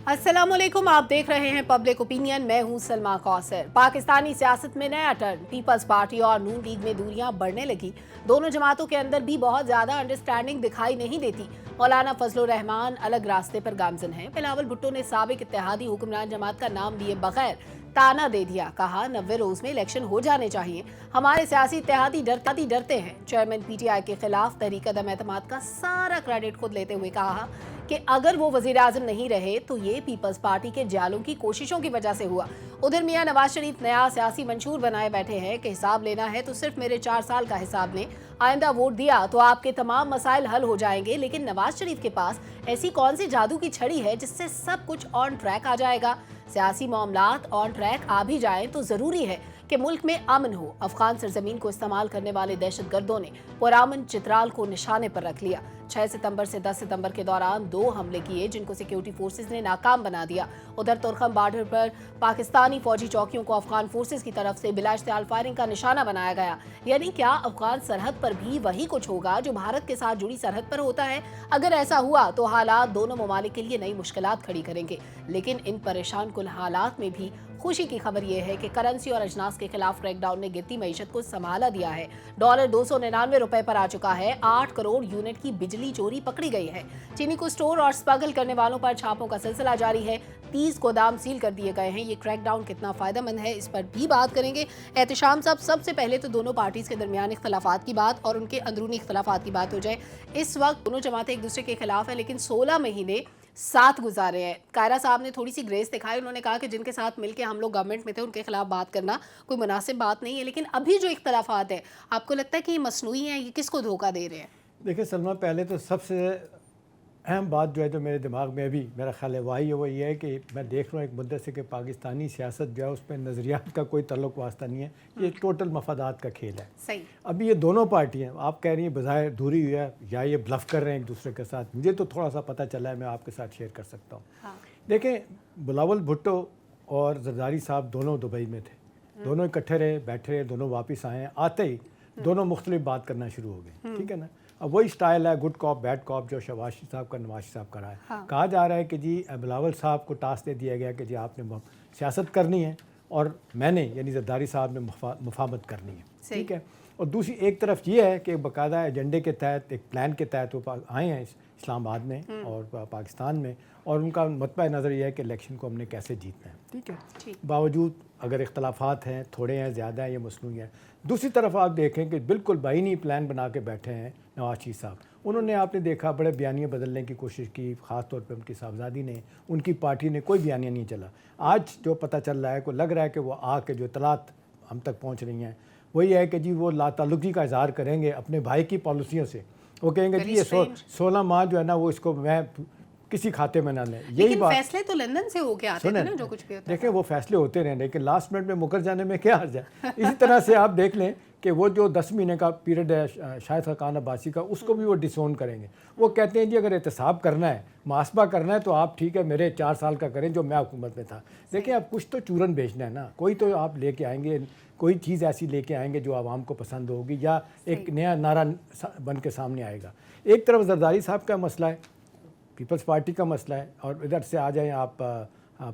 अस्सलाम वालेकुम, आप देख रहे हैं पब्लिक ओपिनियन। मैं हूं सलमा कौसर। पाकिस्तानी सियासत में नया टर्न, पीपल्स पार्टी और नून लीग में दूरियां बढ़ने लगी। दोनों जमातों के अंदर भी बहुत ज्यादा अंडरस्टैंडिंग दिखाई नहीं देती। मौलाना फजलुर रहमान अलग रास्ते पर गामजन हैं। बिलावल भुट्टो ने साबिक इत्तेहादी हुक्मरान जमात का नाम लिए बगैर ताना दे दिया, कहा 90 रोज में इलेक्शन हो जाने चाहिए। हमारे सियासी इत्तेहादी डरते हैं। चेयरमैन पीटीआई के खिलाफ तहरीक अदम एतमाद का सारा क्रेडिट खुद लेते हुए कहा कि अगर वो वजीर आजम नहीं रहे तो ये पीपल्स पार्टी के जालों की कोशिशों की वजह से हुआ। उधर मियां नवाज शरीफ नया सियासी मंशूर बनाए बैठे हैं कि हिसाब लेना है तो सिर्फ मेरे 4 साल का हिसाब लें, आइंदा वोट दिया तो आपके तमाम मसाइल हल हो जाएंगे। लेकिन नवाज शरीफ के पास ऐसी कौन सी जादू की छड़ी है जिससे सब कुछ ऑन ट्रैक आ जाएगा? सियासी मामलात ऑन ट्रैक आ भी जाएं तो जरूरी है कि मुल्क में अमन हो। अफगान सरजमीन को इस्तेमाल करने वाले दहशतगर्दों ने पुरामन चित्राल को निशाने पर रख लिया। 6 सितंबर से 10 सितंबर के दौरान 2 हमले किए जिनको सिक्योरिटी फोर्सेस ने नाकाम बना दिया। उधर तुरखम बॉर्डर पर पाकिस्तानी फौजी चौकियों को अफगान फोर्सेस की तरफ से बिला इश्तियाल फायरिंग का निशाना बनाया गया। यानी क्या अफगान सरहद पर भी वही कुछ होगा जो भारत के साथ जुड़ी सरहद पर होता है? अगर ऐसा हुआ तो हालात दोनों ममालिक के लिए नई मुश्किलात खड़ी करेंगे। लेकिन इन परेशान कुल हालात में भी खुशी की खबर यह है कि करेंसी और अजनास के खिलाफ क्रैकडाउन ने गिरती मईशत को संभाला दिया है। डॉलर 299 रुपए पर आ चुका है। 8 करोड़ यूनिट की बिजली चोरी पकड़ी गई है। चीनी को स्टोर और स्मगल करने वालों पर छापों का सिलसिला जारी है। 30 गोदाम सील कर दिए गए हैं। ये क्रैकडाउन कितना फायदेमंद है, इस पर भी बात करेंगे। एहतशाम साहब, सबसे पहले तो दोनों पार्टीज के दरमियान इख्तलाफात की बात और उनके अंदरूनी इख्तलाफात की बात हो जाए। इस वक्त दोनों जमातें एक दूसरे के खिलाफ है, लेकिन 16 महीने साथ गुजारे हैं। कायरा साहब ने थोड़ी सी ग्रेस दिखाई। उन्होंने कहा कि जिनके साथ मिलकर हम लोग गवर्नमेंट में थे उनके खिलाफ बात करना कोई मुनासिब बात नहीं है। लेकिन अभी जो इख्तलाफात है, आपको लगता है कि ये मसनूई है, ये किसको धोखा दे रहे हैं? देखिए सलमा, पहले तो सबसे अहम बात जो है जो मेरे दिमाग में अभी मेरा ख्याल है वही है, वो ये है कि मैं देख रहा हूँ एक मुद्दे से कि पाकिस्तानी सियासत जो है उसमें नज़रियात का कोई तल्लुक़ वास्ता नहीं है। ये टोटल मफादात का खेल है। सही। अभी ये दोनों पार्टियाँ, आप कह रही हैं बज़ाहिर दूरी हुई है या ये ब्लफ कर रहे हैं एक दूसरे के साथ, मुझे तो थोड़ा सा पता चला है, मैं आपके साथ शेयर कर सकता हूँ। हाँ। देखें, बिलावल भुट्टो और जरदारी साहब दोनों दुबई में थे। दोनों इकट्ठे रहे, बैठे रहे, दोनों वापस आए। आते ही दोनों मुख्तलिफ बात करना शुरू हो गए। ठीक है ना? अब वही स्टाइल है गुड कॉप बैड कॉप जो शहबाज साहब का नवाज साहब का रहा है। हाँ। कहा जा रहा है कि जी बिलावल साहब को टास्क दे दिया गया कि जी आपने सियासत करनी है और मैंने यानी जरदारी साहब ने मुफाहमत करनी है। ठीक है। और दूसरी एक तरफ ये है कि बाकायदा एजेंडे के तहत, एक प्लान के तहत वो आए हैं इस्लामाबाद में और पाकिस्तान में, और उनका मतबा नज़र ये है कि इलेक्शन को हमने कैसे जीतना है। ठीक है। बावजूद अगर इख्तलाफात हैं, थोड़े हैं, ज़्यादा हैं, ये मसनूई है। दूसरी तरफ आप देखें कि बिल्कुल बाइनी प्लान बना के बैठे हैं नवाज शरीफ साहब। उन्होंने आपने देखा बड़े बयानिए बदलने की कोशिश की, ख़ास तौर पे उनकी साहबजादी ने, उनकी पार्टी ने, कोई बयानिया नहीं चला। आज जो पता चल रहा है, को लग रहा है कि वो आके जो इतलात हम तक पहुँच रही हैं वही है कि जी वो लाताल्लुकी का इजहार करेंगे अपने भाई की पॉलिसियों से। वो कहेंगे जी ये 16 माह जो है ना वो इसको मैं किसी खाते में ना लें। यही बात। फैसले तो लंदन से होके आते थे ना, जो कुछ भी होता है। देखें वो फैसले होते रहे, लेकिन लास्ट मिनट में मुकर जाने में क्या हर्ज है। इसी तरह से आप देख लें कि वो जो 10 महीने का पीरियड है शाहिद खान अब्बासी का, उसको भी वो डिसोन करेंगे। वो कहते हैं जी अगर एहतसाब करना है, मुहासबा करना है तो आप ठीक है मेरे 4 साल का करें जो मैं हुकूमत में था। देखिए अब कुछ तो चूरन बेचना है ना, कोई तो आप लेके आएंगे, कोई चीज़ ऐसी लेके आएंगे जो आवाम को पसंद होगी या एक नया नारा बन के सामने आएगा। एक तरफ जरदारी साहब का मसला है, पीपल्स पार्टी का मसला है, और इधर से आ जाएं आप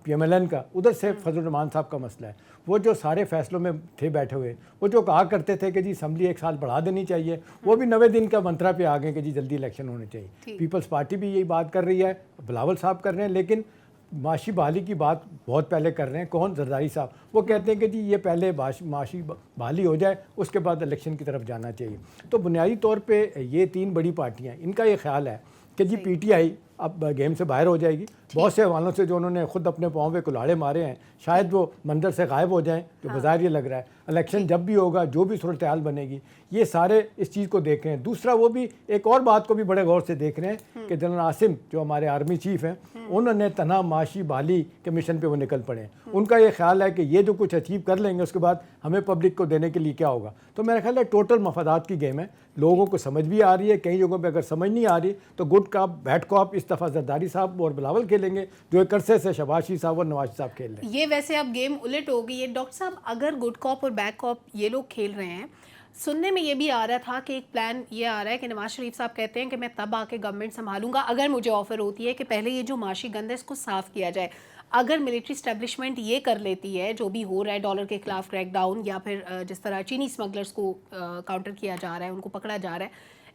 PMLN का, उधर से फजलुर रहमान साहब का मसला है। वो जो सारे फैसलों में थे बैठे हुए, वो जो कहा करते थे कि जी असम्बली 1 साल बढ़ा देनी चाहिए, वो भी 90 दिन का मंत्रा पे आ गए कि जी जल्दी इलेक्शन होने चाहिए। पीपल्स पार्टी भी यही बात कर रही है, बिलावल साहब कर रहे हैं, लेकिन माशी बहाली की बात बहुत पहले कर रहे हैं। कौन? जरदारी साहब। वो कहते हैं कि जी ये पहले माशी बहाली हो जाए, उसके बाद इलेक्शन की तरफ जाना चाहिए। तो बुनियादी तौर पर ये 3 बड़ी पार्टियाँ, इनका ये ख्याल है कि जी PTI अब गेम से बाहर हो जाएगी। बहुत से हवालों से जो उन्होंने खुद अपने पाँव पे कुल्हाड़े मारे हैं, शायद वो मंदिर से गायब हो जाएं, तो बाजार ये लग रहा है। इलेक्शन जब भी होगा, जो भी सूरत हाल बनेगी, ये सारे इस चीज़ को देख रहे हैं। दूसरा वो भी एक और बात को भी बड़े गौर से देख रहे हैं कि जनरल आसिम जो हमारे आर्मी चीफ हैं, उन्होंने तना माशी बहाली के मिशन पे वो निकल पड़े हैं। उनका ये ख्याल है कि ये जो कुछ अचीव कर लेंगे उसके बाद हमें पब्लिक को देने के लिए क्या होगा। तो मेरा ख्याल है टोटल मफादात की गेम है। लोगों को समझ भी आ रही है, कई जगहों पे अगर समझ नहीं आ रही तो गुड कॉप बैड कॉप इस दफ़ा जरदारी साहब और बिलावल खेलेंगे, जो एक अरसे से शहबाज साहब और नवाज साहब खेल रहे हैं। ये वैसे अब गेम उलट हो गई है डॉक्टर साहब। अगर गुड कॉप और बैड कॉप ये लोग खेल रहे हैं सुनने में ये भी आ रहा था कि एक प्लान ये आ रहा है कि नवाज शरीफ साहब कहते हैं कि मैं तब आके गवर्नमेंट संभालूंगा अगर मुझे ऑफर होती है कि पहले ये जो माशी गंद है इसको साफ किया जाए। अगर मिलिट्री स्टैब्लिशमेंट ये कर लेती है, जो भी हो रहा है डॉलर के खिलाफ क्रैकडाउन या फिर जिस तरह चीनी स्मगलर्स को काउंटर किया जा रहा है, उनको पकड़ा जा रहा है,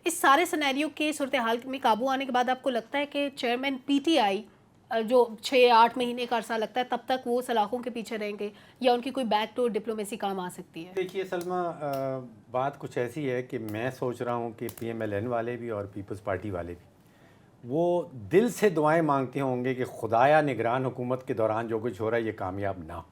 इस सारे सिनेरियो के सूरत हाल में काबू आने के बाद आपको लगता है कि चेयरमैन पीटीआई जो 6-8 महीने का अरसा लगता है तब तक वो सलाखों के पीछे रहेंगे या उनकी कोई बैक डोर डिप्लोमेसी काम आ सकती है? देखिए सलमा, बात कुछ ऐसी है कि मैं सोच रहा हूँ कि PMLN वाले भी और पीपल्स पार्टी वाले भी वो दिल से दुआएं मांगते होंगे कि खुदाया निगरान हुकूमत के दौरान जो कुछ हो रहा है ये कामयाब ना हो।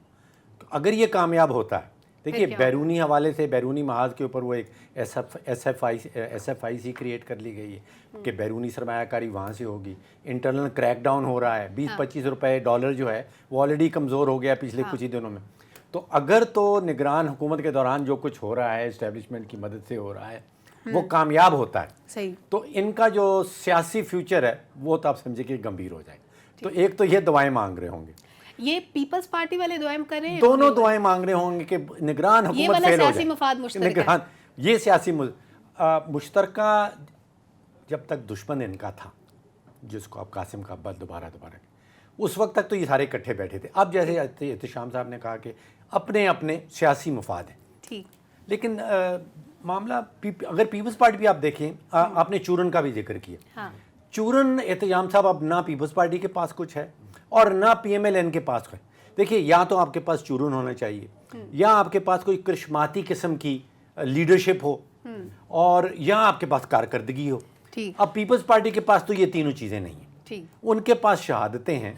तो अगर ये कामयाब होता है, देखिए बैरूनी हवाले से, बैरूनी महाज के ऊपर वो एक SFIC क्रिएट कर ली गई है कि बैरूनी सरमायाकारी वहाँ से होगी। इंटरनल क्रैकडाउन हो रहा है, 20-25 रुपए डॉलर जो है वो ऑलरेडी कमज़ोर हो गया पिछले कुछ ही दिनों में। तो अगर तो निगरान हुकूमत के दौरान जो कुछ हो रहा है इस्टेब्लिशमेंट की मदद से हो रहा है वो कामयाब होता है, सही, तो इनका जो सियासी फ्यूचर है वो तो आप समझे कि गंभीर हो जाए। तो एक तो ये दुआएं मांग रहे होंगे, ये पीपल्स पार्टी वाले दुआएं कर रहे हैं, दोनों दुआएं मांग रहे होंगे कि निगरान हुकूमत फेल हो जाए। निगरान ये सियासी मुश्तरका जब तक दुश्मन इनका था, जिसको आप कासिम का अब्बास दोबारा उस वक्त तक तो ये सारे इकट्ठे बैठे थे। अब जैसे एहतशाम साहब ने कहा कि अपने अपने सियासी मफाद हैं, ठीक, लेकिन मामला अगर पीपल्स पार्टी भी आप देखें, आपने चूरन का भी जिक्र किया। हाँ। चूरन एहतशाम साहब अब ना पीपल्स पार्टी के पास कुछ है और ना PMLN के पास है। देखिए, या तो आपके पास चूरन होना चाहिए या आपके पास कोई करिश्माती किस्म की लीडरशिप हो और या आपके पास कारकर्दगी हो। अब पीपल्स पार्टी के पास तो ये तीनों चीज़ें नहीं हैं। उनके पास शहादतें हैं,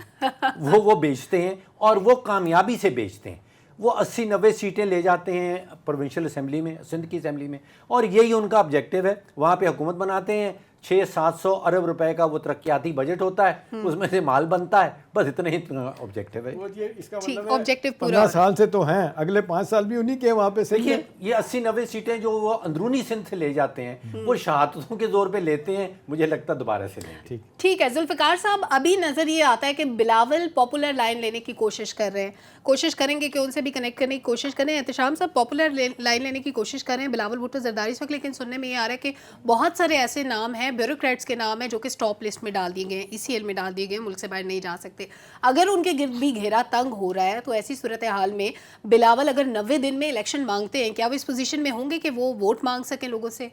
वो बेचते हैं और वो कामयाबी से बेचते हैं। वो 80-90 सीटें ले जाते हैं प्रोविंशियल असेंबली में, सिंध की असेंबली में, और यही उनका ऑब्जेक्टिव है। वहाँ पे हुकूमत बनाते हैं, 600-700 अरब रुपए का वो तरक्याती बजट होता है, उसमें से माल बनता है, बस इतना ही ऑब्जेक्टिव है। इसका मतलब ऑब्जेक्टिव 15 साल से तो हैं, अगले 5 साल भी उन्हीं के वहाँ पे सही है। ये 80-90 सीटें जो वो अंदरूनी सिंध से ले जाते हैं वो शहादतों के जोर पे लेते हैं, मुझे लगता है दोबारा से लेंगे। ठीक है जुल्फ़िकार साहब, अभी नज़र ये आता है कि बिलावल पॉपुलर लाइन लेने की कोशिश कर रहे हैं, कोशिश करेंगे कि उनसे भी कनेक्ट करने की कोशिश करें। एहतशाम साहब पॉपुलर लाइन लेने की कोशिश कर रहे हैं बिलावल भुट्टो जरदारी इस वक्त, लेकिन सुनने में ये आ रहा है कि बहुत सारे ऐसे नाम हैं, ब्यूरोक्रेट्स के नाम हैं जो कि स्टॉप लिस्ट में डाल दिए गए, ECL में डाल दिए गए, मुल्क से बाहर नहीं जा सकते। अगर उनके गिर्द भी घेरा तंग हो रहा है तो ऐसी सूरत हाल में बिलावल अगर 90 दिन में इलेक्शन मांगते हैं, क्या वो इस पोजीशन में होंगे कि वो वोट मांग सकें लोगों से?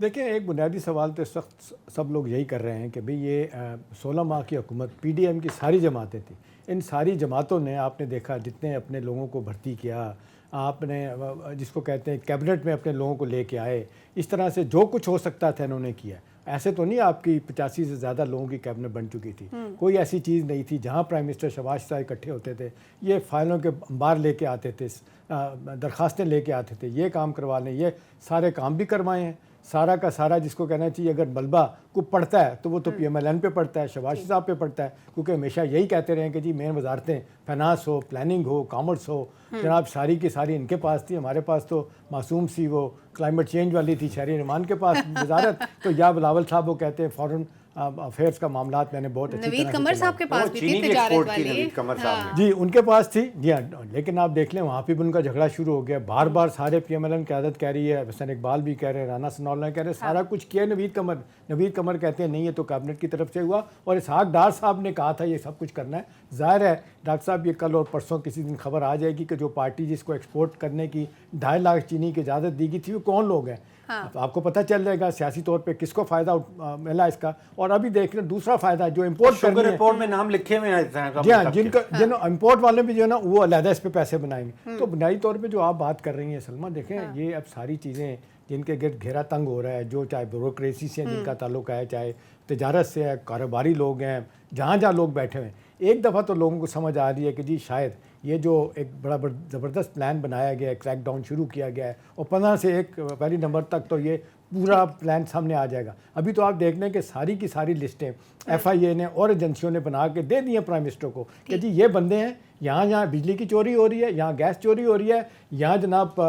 देखिए, एक बुनियादी सवाल तो इस वक्त सब लोग यही कर रहे हैं कि भाई ये 16 माह की हुकूमत PDM की सारी जमातें थी, इन सारी जमातों ने आपने देखा जितने अपने लोगों को भर्ती किया, आपने जिसको कहते हैं कैबिनेट में अपने लोगों को लेके आए, इस तरह से जो कुछ हो सकता था इन्होंने किया। ऐसे तो नहीं आपकी 85 से ज़्यादा लोगों की कैबिनेट बन चुकी थी, कोई ऐसी चीज़ नहीं थी जहाँ प्राइम मिनिस्टर शहबाज शरीफ इकट्ठे होते थे, ये फाइलों के अंबार लेके आते थे, दरखास्तें लेके आते थे, ये काम करवा लें, ये सारे काम भी करवाए हैं। सारा का सारा जिसको कहना चाहिए अगर मलबा को पड़ता है तो वो तो PMLN पे पड़ता है, शहबाज शरीफ साहब पे पड़ता है, क्योंकि हमेशा यही कहते रहे कि जी मेन वजारतें फाइनेंस हो, प्लानिंग हो, कॉमर्स हो, जनाब सारी की सारी इनके पास थी। हमारे पास तो मासूम सी वो क्लाइमेट चेंज वाली थी शहरी निर्माण के पास वजारत, तो या बिलावल साहब वो कहते हैं फॉरेन अफेयर्स का मामला मैंने बहुत अच्छी नवीद कमर साहब के पास भी थी तिजारत वाली, जी उनके पास थी जी हाँ, लेकिन आप देख लें वहाँ पे भी उनका झगड़ा शुरू हो गया। बार बार सारे PMLN क़यादत कह रही है, हसन इकबाल भी कह रहे हैं, राना सनाउल्लाह कह रहे हैं, सारा कुछ किया नवीद कमर कहते हैं नहीं ये तो कैबिनेट की तरफ से हुआ और इसहाक डार साहब ने कहा था ये सब कुछ करना है। ज़ाहिर है डॉक्टर साहब ये कल और परसों किसी दिन खबर आ जाएगी कि जो पार्टी जिसको एक्सपोर्ट करने की 2.5 लाख चीनी की इजाज़त दी गई थी वो कौन लोग हैं। हाँ। आपको पता चल जाएगा सियासी तौर पे किसको फ़ायदा मिला इसका। और अभी देख लें दूसरा फ़ायदा जो इम्पोर्ट शुगर रिपोर्ट में नाम लिखे हुए हैं जी हाँ, जिन इम्पोर्ट वाले भी जो है ना वो अलहदा इस पे पैसे बनाएंगे। तो बुनियादी तौर पे जो आप बात कर रही हैं सलमा, देखें ये अब सारी चीज़ें जिनके गिर्द घेरा तंग हो रहा है, जो चाहे ब्यूरोक्रेसी से जिनका ताल्लुक है, चाहे तजारत से है, कारोबारी लोग हैं, जहाँ जहाँ लोग बैठे हुए हैं, एक दफ़ा तो लोगों को समझ आ रही है कि जी शायद ये जो एक बड़ा ज़बरदस्त प्लान बनाया गया है, क्रैक डाउन शुरू किया गया है और 15 से 1 पहली नंबर तक तो ये पूरा प्लान सामने आ जाएगा। अभी तो आप देख लें कि सारी की सारी लिस्टें FIA ने और एजेंसियों ने बना के दे दी हैं प्राइम मिनिस्टर को कि जी ये बंदे हैं, यहाँ बिजली की चोरी हो रही है, यहाँ गैस चोरी हो रही है, यहाँ जनाब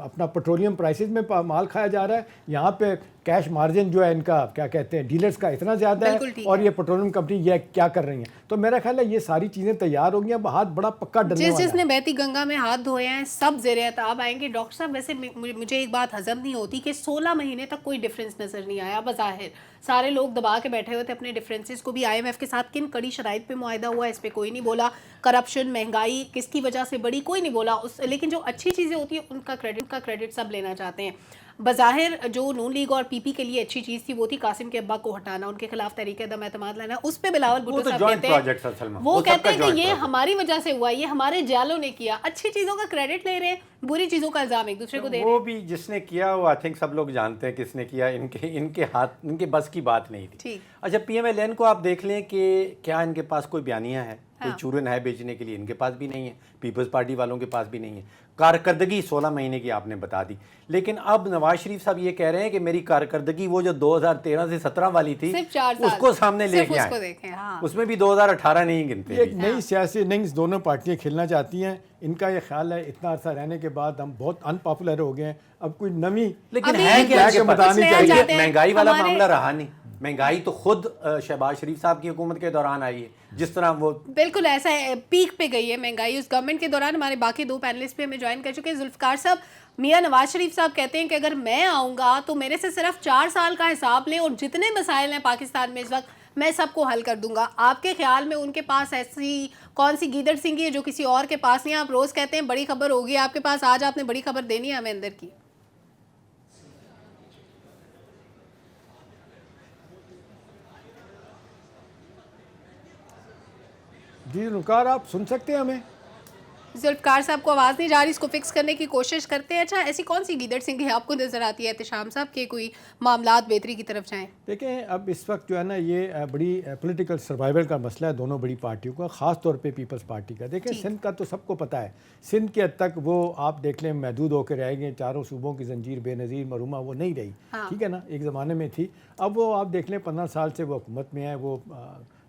अपना पेट्रोलियम प्राइसेस में माल खाया जा रहा है, यहाँ पे कैश मार्जिन जो है इनका क्या कहते हैं डीलर्स का इतना ज़्यादा है, और ये पेट्रोलियम कंपनी ये क्या कर रही हैं। तो मेरा ख्याल है ये सारी चीज़ें तैयार हो गई हैं, हाथ बड़ा पक्का डलने वाला है। जिसने बहती गंगा में हाथ धोए हैं सब ज़ेर-ए-ताब आएंगे। डॉक्टर साहब वैसे मुझे एक बात हजम नहीं होती कि 16 महीने तक कोई डिफरेंस नज़र नहीं आया। बज़ाहिर सारे लोग दबा के बैठे हुए थे अपने डिफरेंसेस को भी। IMF के साथ किन कड़ी शराइत पे मुआहिदा हुआ इस पे कोई नहीं बोला। करप्शन, महंगाई किसकी वजह से बढ़ी कोई नहीं बोला। लेकिन जो अच्छी चीज़ें होती हैं उनका क्रेडिट सब लेना चाहते हैं। बज़ाहिर जो नून लीग और PP के लिए अच्छी चीज़ थी वो थी कासिम के अब्बा को हटाना, उनके खिलाफ तहरीक अदम एतमाद लाना। उस पे बिलावल भुट्टो साहब कहते हैं, वो कहते हैं कि ये हमारी वजह से हुआ, ये हमारे जालों ने किया। अच्छी चीज़ों का क्रेडिट ले रहे हैं, बुरी चीज़ों का इल्ज़ाम एक दूसरे को दे रहे हैं। वो भी जिसने किया वो आई थिंक सब लोग जानते हैं किसने किया, इनके हाथ इनके बस की बात नहीं थी। अच्छा, PMLN को आप देख लें कि क्या इनके पास कोई बयानिया है, कोई चूरन है बेचने के लिए, इनके पास भी नहीं है, पीपल्स पार्टी वालों के पास भी नहीं है। कारकर्दगी 16 महीने की आपने बता दी, लेकिन अब नवाज शरीफ साहब ये कह रहे हैं कि मेरी कारकर्दगी वो जो 2013 से 17 वाली थी उसको सामने लेके आए, उसमें भी 2018 नहीं गिनते। एक नई सियासी इनिंग्स दोनों पार्टियां खेलना चाहती हैं। इनका ये ख्याल है इतना अर्सा रहने के बाद हम बहुत अनपॉपुलर हो गए हैं, अब कोई नवी लेकिन है क्या बतानी चाहिए। महंगाई वाला मामला रहा नहीं, महंगाई तो खुद शहबाज शरीफ साहब की हुकूमत के दौरान आई है, जिस तरह वो बिल्कुल ऐसा है, पीक पे गई है महंगाई उस गवर्नमेंट के दौरान। हमारे बाकी 2 पैनलिस्ट पे हमें ज्वाइन कर चुके हैं। जुल्फकार साहब, मियां नवाज शरीफ साहब कहते हैं कि अगर मैं आऊँगा तो मेरे से सिर्फ 4 साल का हिसाब लें और जितने मसाइल हैं पाकिस्तान में इस वक्त मैं सबको हल कर दूंगा। आपके ख्याल में उनके पास ऐसी कौन सी गीदड़ सिंगी है जो किसी और के पास नहीं है? आप रोज़ कहते हैं बड़ी खबर होगी आपके पास, आज आपने बड़ी खबर देनी है हमें अंदर की। जी रुकार, आप सुन सकते हैं हमें? जुल्फकार साहब को आवाज़ नहीं जा रही, इसको फिक्स करने की कोशिश करते हैं। अच्छा, ऐसी कौन सी गीदड़ सिंह आपको नज़र आती है एहतिशाम साहब के कोई मामलात बेहतरी की तरफ जाएं? देखें, अब इस वक्त जो है ना ये बड़ी पॉलिटिकल सर्वाइवल का मसला है दोनों बड़ी पार्टियों का, ख़ास तौर पे पीपल्स पार्टी का। देखें, सिंध का तो सबको पता है, सिंध के हद तक वो आप देख लें महदूद होकर रह गए, चारों सूबों की जंजीर बेनज़ीर मरूमा वो नहीं रही। ठीक है ना, एक ज़माने में थी, अब वो आप देख लें 15 साल से वो हुकूमत में है, वो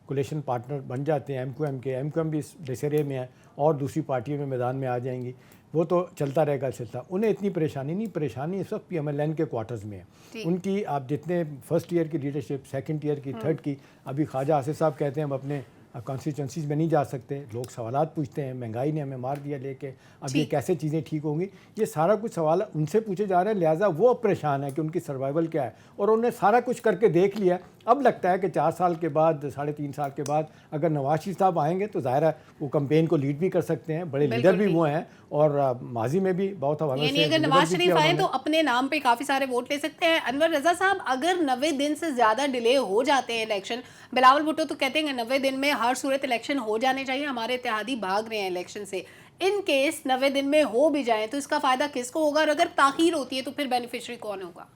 कोलेशन पार्टनर बन जाते हैं MQM के। MQM भी इस दशहरे में है और दूसरी पार्टियों में मैदान में आ जाएंगी, वो तो चलता रहेगा सिलसिला। उन्हें इतनी परेशानी नहीं, परेशानी इस वक्त PMLN के क्वार्टर्स में है। उनकी आप जितने फर्स्ट ईयर की लीडरशिप, सेकंड ईयर की, थर्ड की, अभी ख्वाजा आसिफ साहब कहते हैं हम अपने कॉन्स्टिट्यूंसीज में नहीं जा सकते, लोग सवालात पूछते हैं, महंगाई ने हमें मार दिया लेके, अब ये कैसे चीज़ें ठीक होंगी, ये सारा कुछ सवाल उनसे पूछे जा रहे हैं। लिहाजा वो परेशान है कि उनकी सर्वाइवल क्या है, और उन्होंने सारा कुछ करके देख लिया। अब लगता है कि 4 साल के बाद, 3.5 साल के बाद अगर नवाज शरीफ साहब आएंगे तो ज़ाहिर है वो कैंपेन को लीड भी कर सकते हैं, बड़े लीडर भी वो हैं, और माजी में भी बहुत हवाले से अगर नवाज शरीफ आए तो अपने नाम पे काफ़ी सारे वोट ले सकते हैं। अनवर रज़ा साहब, अगर 90 दिन से ज़्यादा डिले हो जाते हैं इलेक्शन, बिलावल भुट्टो तो कहते हैं कि 90 दिन में हर सूरत इलेक्शन हो जाने चाहिए, हमारे इत्तेहादी भाग रहे हैं इलेक्शन से। इन केस 90 दिन में हो भी जाए तो इसका फ़ायदा किसको होगा, और अगर ताख़ीर होती है तो फिर बेनिफिशरी कौन होगा?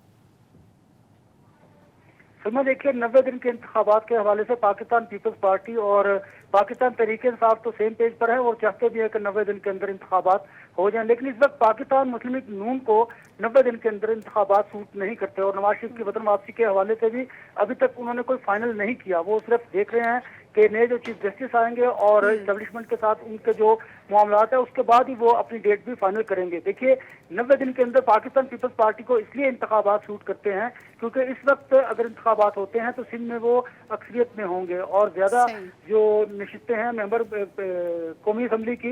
सलमा, देखिए 90 दिन के इंतखाबात के हवाले से पाकिस्तान पीपल्स पार्टी और पाकिस्तान तहरीक इंसाफ तो सेम पेज पर है और चाहते भी है कि 90 दिन के अंदर इंतखाबात हो जाएं, लेकिन इस वक्त पाकिस्तान मुस्लिम लीग नून को 90 दिन के अंदर इंतखाबात सूट नहीं करते और नवाज शरीफ की वतन वापसी के हवाले से भी अभी तक उन्होंने कोई फाइनल नहीं किया। वो सिर्फ देख रहे हैं कि नए जो चीफ जस्टिस आएंगे और एस्टेब्लिशमेंट के साथ उनके जो मामलात है उसके बाद ही वो अपनी डेट भी फाइनल करेंगे। देखिए, 90 दिन के अंदर पाकिस्तान पीपल्स पार्टी को इसलिए इंतखाबात सूट करते हैं क्योंकि इस वक्त अगर इंतखाबात होते हैं तो सिंध में वो अक्सरियत में होंगे और ज्यादा जो नशिस्तें हैं मेंबर कौमी असम्बली की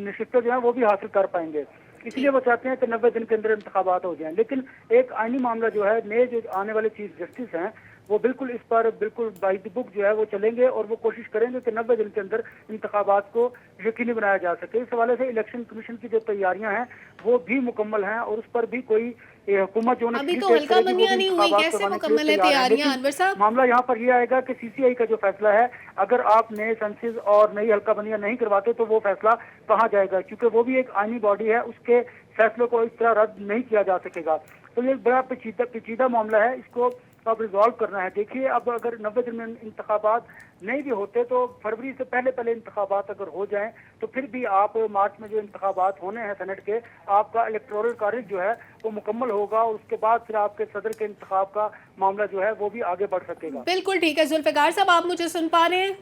नशिस्तें जो है वो भी हासिल कर पाएंगे, इसलिए वो चाहते हैं कि 90 दिन के अंदर इंतखाबात हो जाएं। लेकिन एक आईनी मामला जो है, नए जो आने वाले चीफ जस्टिस हैं वो बिल्कुल इस पर बिल्कुल बाय द बुक जो है वो चलेंगे और वो कोशिश करेंगे कि 90 दिन के अंदर इंतखाबात को यकीनी बनाया जा सके। इस हवाले से इलेक्शन कमीशन की जो तैयारियां हैं वो भी मुकम्मल हैं और उस पर भी कोई हुकूमत जो अभी तो हल्का बनिया नहीं हुई, कैसे मुकम्मल है तैयारियां अनवर साहब? मामला यहाँ पर यह आएगा कि CCI का जो फैसला है, अगर आप नए सेंसेस और नई हल्का बनिया नहीं करवाते तो वो फैसला कहाँ जाएगा, क्योंकि वो भी एक आईनी बॉडी है, उसके फैसलों को इस तरह रद्द नहीं किया जा सकेगा। तो ये बड़ा पेचीदा मामला है, इसको तो अब रिजॉल्व करना है। देखिए अब अगर 90 दिन में इंतखाबात नहीं भी होते तो फरवरी से पहले इंतखाबात अगर हो जाएं तो फिर भी आप मार्च में जो इंतखाबात होने हैं सेनेट के, आपका इलेक्टोरल कार्य जो है वो मुकम्मल होगा और उसके बाद फिर आपके सदर के इंतखाब का मामला जो है वो भी आगे बढ़ सकेगा। बिल्कुल ठीक है जुल्फिकार साहब, आप मुझे सुन पा रहे हैं?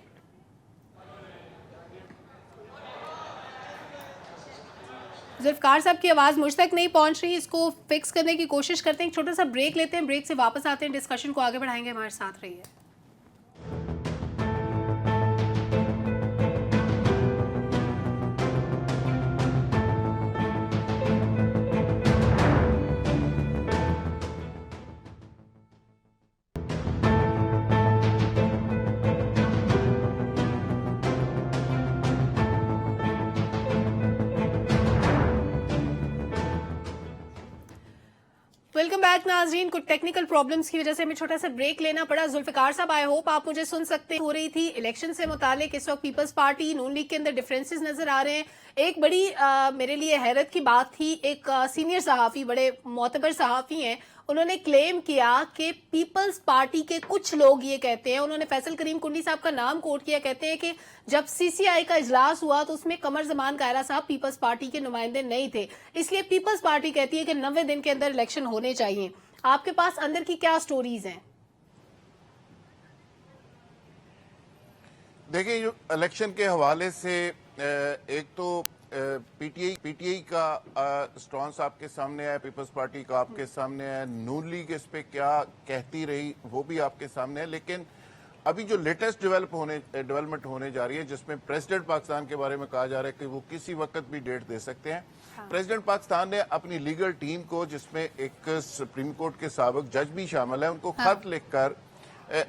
जुल्फिकार साहब की आवाज़ मुझ तक नहीं पहुंच रही, इसको फिक्स करने की कोशिश करते हैं। एक छोटा सा ब्रेक लेते हैं, ब्रेक से वापस आते हैं, डिस्कशन को आगे बढ़ाएंगे। हमारे साथ रहिए। वेलकम बैक नाज़रीन। कुछ टेक्निकल प्रॉब्लम्स की वजह से हमें छोटा सा ब्रेक लेना पड़ा। जुल्फिकार साहब, आई होप आप मुझे सुन सकते हो रही थी इलेक्शन से मुतालिक इस वक्त पीपल्स पार्टी नून लीग के अंदर डिफरेंसेस नजर आ रहे हैं। एक बड़ी मेरे लिए हैरत की बात थी, एक सीनियर सहाफ़ी, बड़े मोतबर सहाफ़ी हैं, उन्होंने क्लेम किया कि पीपल्स पार्टी के कुछ लोग ये कहते हैं, उन्होंने फैसल करीम कुंडी साहब का नाम कोट किया, कहते हैं कि जब सीसीआई का इजलास हुआ तो उसमें कमर जमान कायरा साहब पीपल्स पार्टी के नुमाइंदे नहीं थे, इसलिए पीपल्स पार्टी कहती है कि 90 दिन के अंदर इलेक्शन होने चाहिए। आपके पास अंदर की क्या स्टोरीज हैं? देखिए, इलेक्शन के हवाले से एक तो पीटीआई का स्टॉन्स आपके सामने है, पीपल्स पार्टी का आपके सामने है, नून लीग इस पे क्या कहती रही वो भी आपके सामने है। लेकिन अभी जो लेटेस्ट डेवलपमेंट होने जा रही है, जिसमें प्रेसिडेंट पाकिस्तान के बारे में कहा जा रहा है कि वो किसी वक्त भी डेट दे सकते हैं। प्रेसिडेंट पाकिस्तान ने अपनी लीगल टीम को, जिसमें एक सुप्रीम कोर्ट के साबिक जज भी शामिल है, उनको खत लिखकर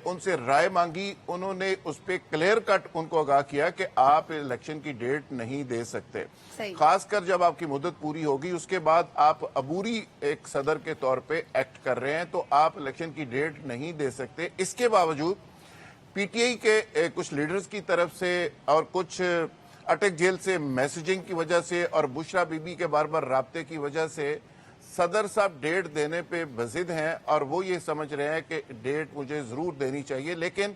उनसे राय मांगी। उन्होंने उस पर क्लियर कट उनको आगाह किया कि आप इलेक्शन की डेट नहीं दे सकते, खासकर जब आपकी मुद्दत पूरी होगी, उसके बाद आप अबूरी एक सदर के तौर पे एक्ट कर रहे हैं, तो आप इलेक्शन की डेट नहीं दे सकते। इसके बावजूद पीटीआई के कुछ लीडर्स की तरफ से और कुछ अटक जेल से मैसेजिंग की वजह से और बुशरा बीबी के बार बार राब्ते की वजह से सदर साहब डेट देने पे बजिद हैं और वो ये समझ रहे हैं कि डेट मुझे जरूर देनी चाहिए। लेकिन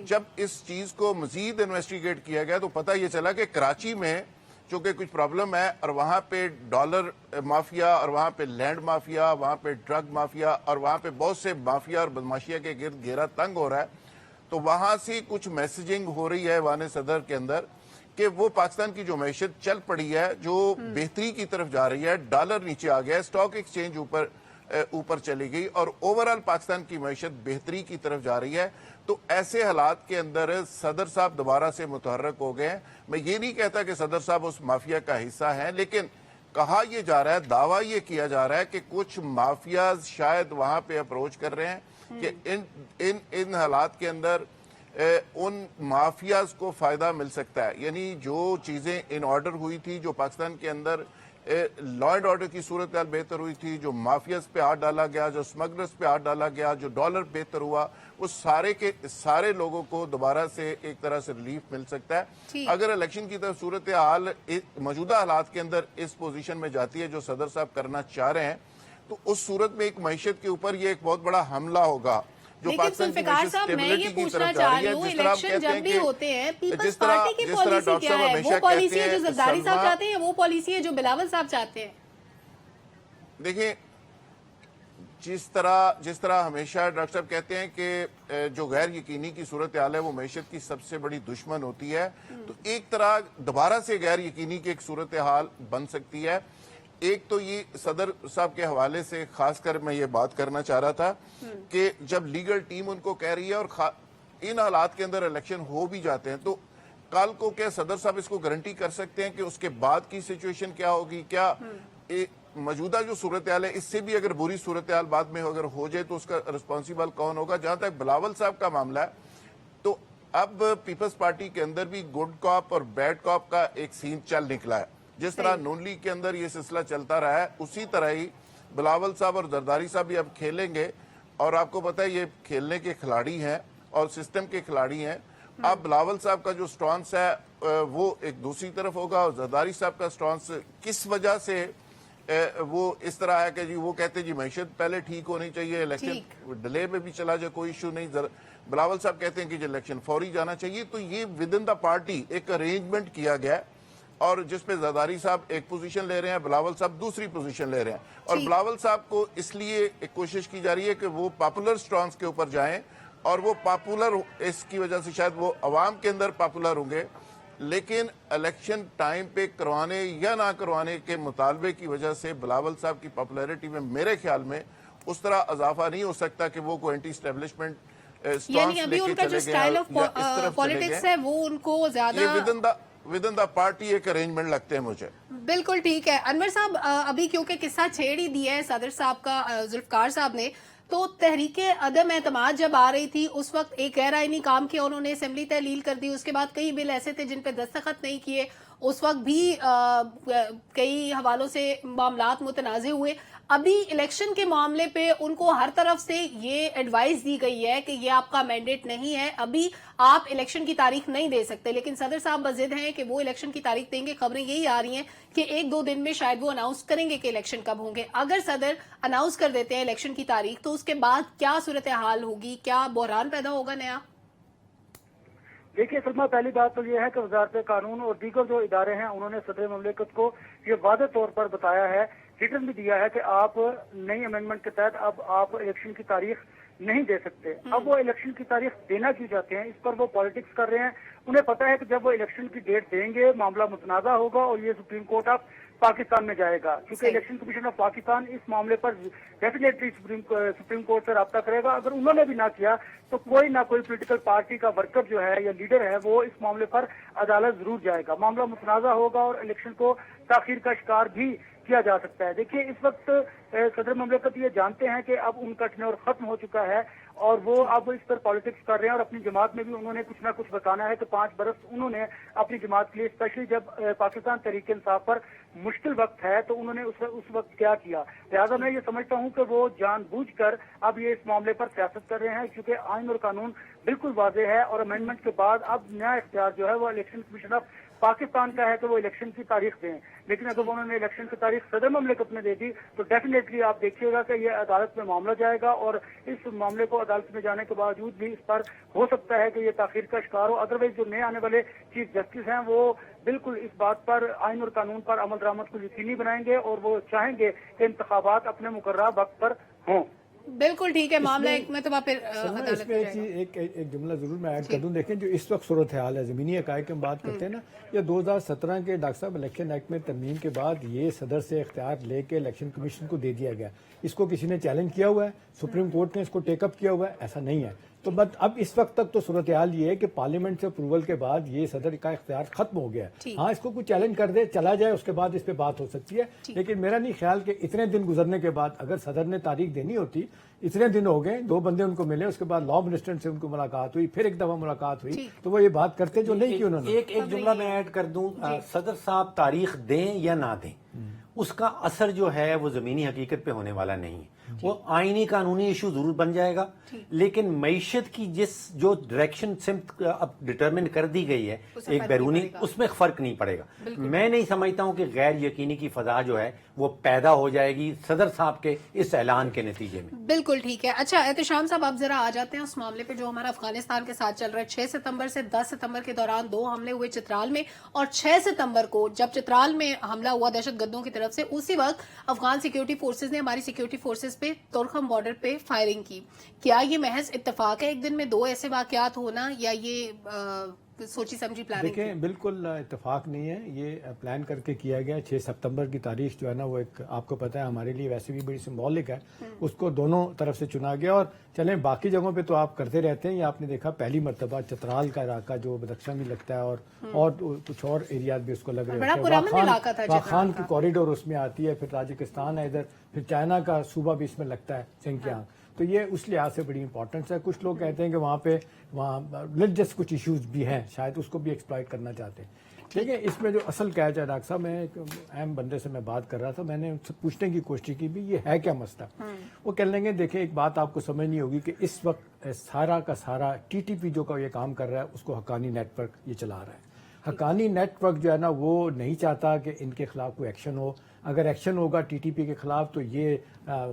जब इस चीज को मजीद इन्वेस्टिगेट किया गया तो पता ये चला कि कराची में चूंकि कुछ प्रॉब्लम है और वहां पे डॉलर माफिया और वहां पे लैंड माफिया, वहां पे ड्रग माफिया और वहां पे बहुत से माफिया और बदमाशिया के गिर्द घेरा तंग हो रहा है, तो वहां से कुछ मैसेजिंग हो रही है वाने सदर के अंदर कि वो पाकिस्तान की जो मैशत चल पड़ी है, जो बेहतरी की तरफ जा रही है, डॉलर नीचे आ गया है, स्टॉक एक्सचेंज ऊपर चली गई और ओवरऑल पाकिस्तान की मैशत बेहतरी की तरफ जा रही है। तो ऐसे हालात के अंदर सदर साहब दोबारा से मुतहर्रक हो गए हैं। मैं ये नहीं कहता कि सदर साहब उस माफिया का हिस्सा है, लेकिन कहा यह जा रहा है, दावा ये किया जा रहा है कि कुछ माफिया शायद वहां पे अप्रोच कर रहे हैं कि इन हालात के अंदर उन माफियाज को फायदा मिल सकता है। यानी जो चीजें इन ऑर्डर हुई थी, जो पाकिस्तान के अंदर लॉ एंड ऑर्डर की सूरत बेहतर हुई थी, जो माफियाज पे हाथ डाला गया, जो स्मगलर्स पे हाथ डाला गया, जो डॉलर बेहतर हुआ, उस सारे के सारे लोगों को दोबारा से एक तरह से रिलीफ मिल सकता है। अगर इलेक्शन की तरफ सूरत हाल मौजूदा हालात के अंदर इस पोजीशन में जाती है जो सदर साहब करना चाह रहे हैं, तो उस सूरत में एक मैशत के ऊपर ये एक बहुत बड़ा हमला होगा। लेकिन जुल्फिकार साहब, मैं ये पूछना चाह रही हूँ, इलेक्शन जब भी होते हैं पीपल्स पार्टी की पॉलिसी क्या है? वो पॉलिसी है जो जरदारी साहब चाहते हैं, वो पॉलिसी है जो बिलावल साहब चाहते हैं? देखिए, जिस तरह हमेशा डॉक्टर साहब कहते हैं कि जो गैर यकीनी की सूरत हाल है वो मैशत की सबसे बड़ी दुश्मन होती है, तो एक तरह दोबारा से गैर यकीनी की एक सूरत हाल बन सकती है। एक तो ये सदर साहब के हवाले से खासकर मैं ये बात करना चाह रहा था कि जब लीगल टीम उनको कह रही है और इन हालात के अंदर इलेक्शन हो भी जाते हैं, तो कल को क्या सदर साहब इसको गारंटी कर सकते हैं कि उसके बाद की सिचुएशन क्या होगी? क्या मौजूदा जो सूरत हाल है इससे भी अगर बुरी सूरत हाल बाद में अगर हो जाए तो उसका रिस्पॉन्सिबल कौन होगा? जहां तक बिलावल साहब का मामला है, तो अब पीपल्स पार्टी के अंदर भी गुड कॉप और बैड कॉप का एक सीन चल निकला है। जिस तरह नून लीग के अंदर ये सिलसिला चलता रहा है, उसी तरह ही बिलावल साहब और जरदारी साहब भी अब खेलेंगे। और आपको पता है ये खेलने के खिलाड़ी हैं और सिस्टम के खिलाड़ी हैं। अब बिलावल साहब का जो स्टॉन्स है वो एक दूसरी तरफ होगा और जरदारी साहब का स्टॉन्स किस वजह से वो इस तरह है कि जी वो कहते हैं जी मैशत पहले ठीक होनी चाहिए, इलेक्शन डिले में भी चला जाए कोई इशू नहीं। बिलावल साहब कहते हैं कि जी इलेक्शन फौरी जाना चाहिए। तो ये विद इन द पार्टी एक अरेंजमेंट किया गया है और जिसपे जरदारी साहब एक पोजीशन ले रहे हैं, बिलावल साहब दूसरी पोजीशन ले रहे हैं। और बिलावल साहब को इसलिए एक कोशिश की जा रही है कि वो पॉपुलर स्ट्रॉन्स के ऊपर जाएं और वो पॉपुलर, इसकी वजह से शायद वो अवाम के अंदर पॉपुलर होंगे, लेकिन इलेक्शन टाइम पे करवाने या ना करवाने के मुतालबे की वजह से बिलावल साहब की पॉपुलैरिटी में मेरे ख्याल में उस तरह इजाफा नहीं हो सकता कि वो कोई एंटी एस्टेब्लिशमेंट यानी अभी उनका जो स्टाइल ऑफ पॉलिटिक्स है वो उनको ज्यादा विद इन द पार्टी एक अरेंजमेंट लगते हैं मुझे। बिल्कुल ठीक है। अनवर साहब, अभी क्योंकि किस्सा छेड़ ही दिया है सदर साहब का, जुल्फकार साहब ने, तो तहरीके अदम एतमाद जब आ रही थी उस वक्त एक गैर आईनी काम किया उन्होंने, असेंबली तहलील कर दी, उसके बाद कई बिल ऐसे थे जिन पे दस्तखत नहीं किए, उस वक्त भी कई हवालों से मामलात मुतनाज़े हुए। अभी इलेक्शन के मामले पे उनको हर तरफ से ये एडवाइस दी गई है कि ये आपका मैंडेट नहीं है, अभी आप इलेक्शन की तारीख नहीं दे सकते, लेकिन सदर साहब बजिद हैं कि वो इलेक्शन की तारीख देंगे। खबरें यही आ रही हैं कि 1-2 दिन में शायद वो अनाउंस करेंगे कि इलेक्शन कब होंगे। अगर सदर अनाउंस कर देते हैं इलेक्शन की तारीख तो उसके बाद क्या सूरत हाल होगी, क्या बहरान पैदा होगा नया? देखिए सलमा, पहली बात तो ये है कि वजारत कानून और दीगर जो इदारे हैं उन्होंने सदर ममलिकत को ये वाज़ेह तौर पर बताया है, रिटर्न भी दिया है कि आप नई अमेंडमेंट के तहत अब आप इलेक्शन की तारीख नहीं दे सकते। अब वो इलेक्शन की तारीख देना क्यों चाहते हैं, इस पर वो पॉलिटिक्स कर रहे हैं। उन्हें पता है कि जब वो इलेक्शन की डेट देंगे मामला मुतनाज़ा होगा और ये सुप्रीम कोर्ट ऑफ पाकिस्तान में जाएगा, क्योंकि इलेक्शन कमीशन ऑफ पाकिस्तान इस मामले पर डेफिनेटली सुप्रीम कोर्ट से रब्ता करेगा। अगर उन्होंने भी ना किया तो कोई ना कोई पॉलिटिकल पार्टी का वर्कर जो है या लीडर है वो इस मामले पर अदालत जरूर जाएगा, मामला मुतनाज़ा होगा और इलेक्शन को ताखीर का शिकार भी किया जा सकता है। देखिए इस वक्त सदर ममलिकत ये जानते हैं कि अब उनका टेन्योर खत्म हो चुका है और वो अब इस पर पॉलिटिक्स कर रहे हैं और अपनी जमात में भी उन्होंने कुछ ना कुछ बताना है कि 5 बरस उन्होंने अपनी जमात के लिए, स्पेशली जब पाकिस्तान तहरीक इंसाफ पर मुश्किल वक्त है तो उन्होंने उस वक्त क्या किया। लिहाजा मैं ये समझता हूँ कि वो जानबूझकर अब ये इस मामले पर सियासत कर रहे हैं, क्योंकि आइन और कानून बिल्कुल वाज़ेह है और अमेंडमेंट के बाद अब नया इख्तियार जो है वो इलेक्शन कमीशन ऑफ पाकिस्तान का है कि वो इलेक्शन की तारीख दें। लेकिन अगर उन्होंने इलेक्शन की तारीख सदर ममलिकत में दे दी तो डेफिनेटली आप देखिएगा कि ये अदालत में मामला जाएगा और इस मामले को अदालत में जाने के बावजूद भी इस पर हो सकता है कि ये ताखीर का शिकार हो। अदरवाइज जो नए आने वाले चीफ जस्टिस हैं वो बिल्कुल इस बात पर, आइन और कानून पर अमल दरामद को यकीनी बनाएंगे और वो चाहेंगे कि इंतखाबात अपने मुकर्रर वक्त पर हों। बिल्कुल ठीक है। मामला एक में तो फिर इसमें एक जुमला जरूर मैं ऐड कर दूं। देखें जो इस वक्त सूरत हाल है, ज़मीनी हक़ाइक़ की हम बात करते हैं ना, या 2017 के डॉक्टर साहब इलेक्शन एक्ट में तरमीम के बाद ये सदर से इख्तियार लेके इलेक्शन कमीशन को दे दिया गया। इसको किसी ने चैलेंज किया हुआ है, सुप्रीम कोर्ट ने इसको टेकअप किया हुआ है? ऐसा नहीं है। तो बट अब इस वक्त तक तो सूरत हाल ये है कि पार्लियामेंट से अप्रूवल के बाद ये सदर का इख्तियार खत्म हो गया है। हाँ, इसको कोई चैलेंज कर दे, चला जाए, उसके बाद इस पे बात हो सकती है, लेकिन मेरा नहीं ख्याल कि इतने दिन गुजरने के बाद अगर सदर ने तारीख देनी होती, इतने दिन हो गए, 2 बंदे उनको मिले, उसके बाद लॉ मिनिस्टर से उनको मुलाकात हुई, फिर एक दफा मुलाकात हुई, तो वो ये बात करते जो नहीं की उन्होंने। एक जुमला मैं ऐड कर दूं, सदर साहब तारीख दें या ना दें, उसका असर जो है वो जमीनी हकीकत पे होने वाला नहीं है। वो आईनी कानूनी इशू जरूर बन जाएगा, लेकिन मईशत की जो डायरेक्शन सिम्त अब डिटरमिन कर दी गई है एक बैरूनी, उसमें फर्क नहीं पड़ेगा। मैं नहीं समझता हूं कि गैर यकीनी की फजा जो है वो पैदा हो जाएगी सदर साहब के इस ऐलान के नतीजे में। बिल्कुल ठीक है। अच्छा एहतशाम साहब, आप जरा आ जाते हैं उस मामले पे जो हमारा अफगानिस्तान के साथ चल रहा है। 6 सितंबर से 10 सितंबर के दौरान 2 हमले हुए चित्राल में, और 6 सितंबर को जब चित्राल में हमला हुआ दहशतगर्दों की तरफ से, उसी वक्त अफगान सिक्योरिटी फोर्सेज ने हमारी सिक्योरिटी फोर्सेज पे तोरखम बॉर्डर पे फायरिंग की। क्या ये महज इत्तेफाक है एक दिन में 2 ऐसे वाकयात होना, या ये सोची समझी प्लानिंग? देखिए बिल्कुल इत्तेफाक नहीं है, ये प्लान करके किया गया। 6 सितंबर की तारीख जो है ना वो एक, आपको पता है हमारे लिए वैसे भी बड़ी सिंबॉलिक है, उसको दोनों तरफ से चुना गया। और चलें बाकी जगहों पे तो आप करते रहते हैं, ये आपने देखा पहली मरतबा चतराल का इलाका जो बदख्शां भी लगता है और कुछ और एरिया भी उसको लग रहे हैं। खान की कॉरिडोर उसमें आती है, फिर ताजिकिस्तान है इधर, फिर चाइना का सूबा भी इसमें लगता है, सिंकियांग। तो ये उस लिहाज से बड़ी इंपॉर्टेंस है। कुछ लोग कहते हैं कि वहाँ रिलीजियस कुछ इश्यूज भी हैं, शायद उसको भी एक्सप्लॉइट करना चाहते हैं। देखिए इसमें जो असल कैच है डॉक्टर साहब, मैं एक अहम बंदे से मैं बात कर रहा था, मैंने उनसे पूछने की कोशिश की भी ये है क्या मसला। वो कह लेंगे देखिए एक बात आपको समझनी होगी कि इस वक्त सारा का सारा TTP जो का ये काम कर रहा है उसको हक्कानी नेटवर्क ये चला रहा है। हक्कानी नेटवर्क जो है ना वो नहीं चाहता कि इनके खिलाफ कोई एक्शन हो। اگر ایکشن ہوگا TTP کے خلاف تو یہ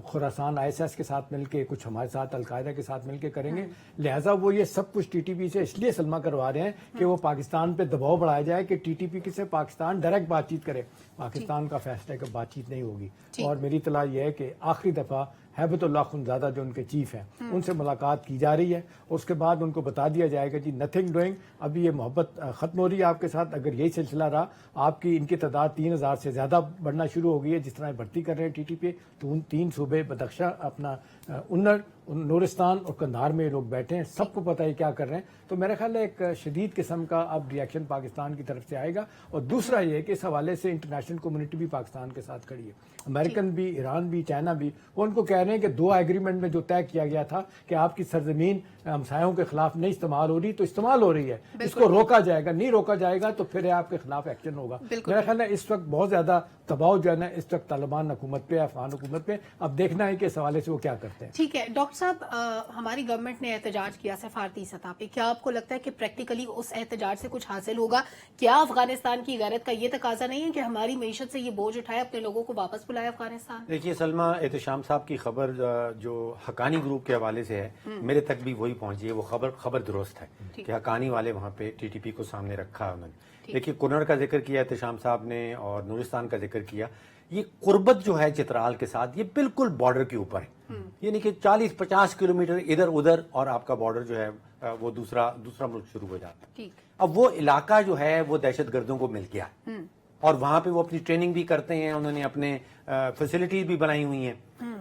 خراسان ISS کے ساتھ مل کے کچھ ہمارے ساتھ القاعدہ کے ساتھ مل کے کریں گے. لہٰذا وہ یہ سب کچھ TTP سے اس لیے سلما کروا رہے ہیں کہ وہ پاکستان پہ دباؤ بڑھایا جائے کہ TTP سے پاکستان ڈائریکٹ بات چیت کرے. پاکستان کا فیصلہ ہے کہ بات چیت نہیں ہوگی. اور میری اطلاع یہ ہے کہ آخری دفعہ ہیبت اللہ خنزادہ جو ان کے چیف ہیں ان سے ملاقات کی جا رہی ہے. اس کے بعد ان کو بتا دیا جائے گا جی نتھنگ ڈوئنگ, ابھی یہ محبت ختم ہو رہی ہے آپ کے ساتھ. اگر یہی سلسلہ رہا, آپ کی ان کی تعداد 3000 سے زیادہ بڑھنا شروع ہو گئی ہے جس طرح بھرتی کر رہے ہیں TTP, تو ان 3 صوبے بدخشاں, اپنا انر, نورستان اور قندھار میں یہ لوگ بیٹھے ہیں, سب کو پتہ ہے کیا کر رہے ہیں. تو میرا خیال ہے ایک شدید قسم کا اب ری ایکشن پاکستان کی طرف سے آئے گا. اور دوسرا یہ کہ اس حوالے سے انٹرنیشنل کمیونٹی بھی پاکستان کے ساتھ کھڑی ہے, امریکن بھی, ایران بھی, چائنا بھی. وہ ان کو کہہ رہے ہیں کہ 2 ایگریمنٹ میں جو طے کیا گیا تھا کہ آپ کی سرزمین ہمسایوں کے خلاف نہیں استعمال ہو رہی, تو استعمال ہو رہی ہے, اس کو روکا جائے گا. نہیں روکا جائے گا تو پھر آپ کے خلاف ایکشن ہوگا. میرا خیال ہے اس وقت بہت زیادہ دباؤ جو ہے نا اس وقت طالبان حکومت پہ, افغان حکومت پہ. اب دیکھنا ہے کہ اس حوالے سے وہ کیا کرتے ہیں. ٹھیک ہے ڈاکٹر صاحب, ہماری گورنمنٹ نے احتجاج کیا سفارتی سطح پہ, کیا آپ کو لگتا ہے کہ پریکٹیکلی اس احتجاج سے کچھ حاصل ہوگا؟ کیا افغانستان کی غیرت کا یہ تقاضا نہیں ہے کہ ہماری معیشت سے یہ بوجھ اٹھائے, اپنے لوگوں کو واپس بلائے افغانستان؟ دیکھیے سلما, احتشام صاحب کی خبر جو حقانی گروپ کے حوالے سے ہے میرے تک بھی وہی پہنچی ہے. وہ خبر درست ہے کہ حقانی والے وہاں پہ TTP کو سامنے رکھا ہے انہوں نے. دیکھیے کنر کا ذکر کیا احتشام صاحب نے اور نورستان کا ذکر کیا. یہ قربت جو ہے چترال کے ساتھ یہ بالکل بارڈر کے اوپر ہے, یعنی کہ 40-50 کلومیٹر ادھر ادھر اور آپ کا بارڈر جو ہے وہ دوسرا ملک شروع ہو جاتا ہے. اب وہ علاقہ جو ہے وہ دہشت گردوں کو مل گیا اور وہاں پہ وہ اپنی ٹریننگ بھی کرتے ہیں, انہوں نے اپنے فیسلٹیز بھی بنائی ہوئی ہیں.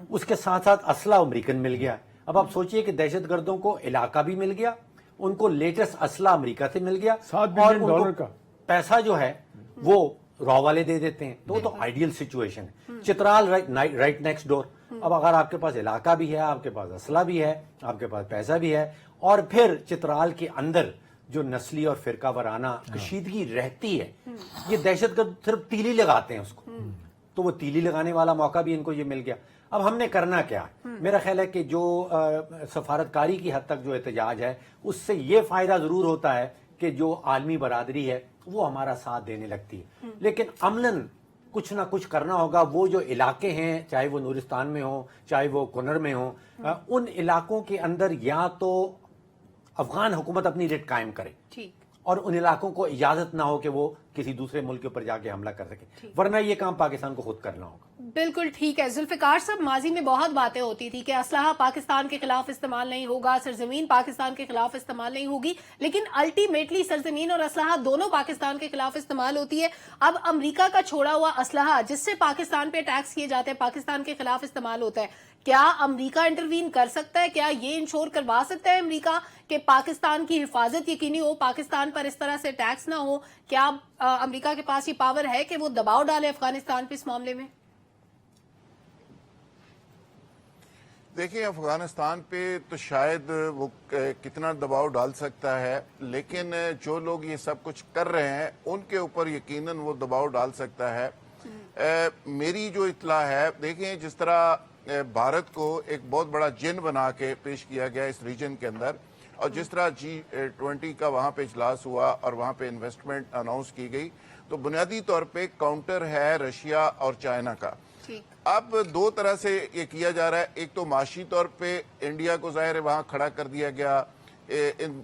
اس کے ساتھ ساتھ اسلحہ امریکن مل گیا. اب آپ سوچئے کہ دہشت گردوں کو علاقہ بھی مل گیا, ان کو لیٹسٹ اسلحہ امریکہ سے مل گیا, اور ان کو پیسہ جو ہے وہ را والے دے دیتے ہیں. تو وہ تو آئیڈیل سچویشن ہے. Chitral right next door. اب اگر آپ کے پاس علاقہ بھی ہے, آپ کے پاس اسلحہ بھی ہے, آپ کے پاس پیسہ بھی ہے, اور پھر چترال کے اندر جو نسلی اور فرقہ وارانہ کشیدگی رہتی ہے, یہ دہشت گرد صرف تیلی لگاتے ہیں اس کو, تو وہ تیلی لگانے والا موقع بھی ان کو یہ مل گیا. اب ہم نے کرنا کیا؟ میرا خیال ہے کہ جو سفارتکاری کی حد تک جو احتجاج ہے اس سے یہ فائدہ ضرور ہوتا ہے کہ جو عالمی برادری ہے وہ ہمارا ساتھ دینے لگتی ہے, لیکن عملاً کچھ نہ کچھ کرنا ہوگا. وہ جو علاقے ہیں, چاہے وہ نورستان میں ہوں, چاہے وہ کنر میں ہوں, ان علاقوں کے اندر یا تو افغان حکومت اپنی ریٹ قائم کرے اور ان علاقوں کو اجازت نہ ہو کہ وہ کسی دوسرے ملک کے اوپر جا کے حملہ کر سکے, ورنہ یہ کام پاکستان کو خود کرنا ہوگا. بالکل ٹھیک ہے. ذوالفقار صاحب, ماضی میں بہت باتیں ہوتی تھی کہ اسلحہ پاکستان کے خلاف استعمال نہیں ہوگا, سرزمین پاکستان کے خلاف استعمال نہیں ہوگی, لیکن الٹیمیٹلی سرزمین اور اسلحہ دونوں پاکستان کے خلاف استعمال ہوتی ہے. اب امریکہ کا چھوڑا ہوا اسلحہ جس سے پاکستان پہ اٹیکس کیے جاتے ہیں پاکستان کے خلاف استعمال ہوتا ہے. کیا امریکہ انٹروین کر سکتا ہے؟ کیا یہ انشور کروا سکتا ہے امریکہ کہ پاکستان کی حفاظت یقینی ہو, پاکستان پر اس طرح سے ٹیکس نہ ہو؟ کیا امریکہ کے پاس یہ پاور ہے کہ وہ دباؤ ڈالے افغانستان پہ اس معاملے میں؟ دیکھیں, افغانستان پہ تو شاید وہ کتنا دباؤ ڈال سکتا ہے, لیکن جو لوگ یہ سب کچھ کر رہے ہیں ان کے اوپر یقیناً وہ دباؤ ڈال سکتا ہے. میری جو اطلاع ہے, دیکھیں جس طرح بھارت کو ایک بہت بڑا جن بنا کے پیش کیا گیا اس ریجن کے اندر, اور جس طرح G20 کا وہاں پہ اجلاس ہوا اور وہاں پہ انویسٹمنٹ اناؤنس کی گئی, تو بنیادی طور پہ کاؤنٹر ہے رشیا اور چائنا کا. اب 2 طرح سے یہ کیا جا رہا ہے. ایک تو معاشی طور پہ انڈیا کو ظاہر ہے وہاں کھڑا کر دیا گیا ان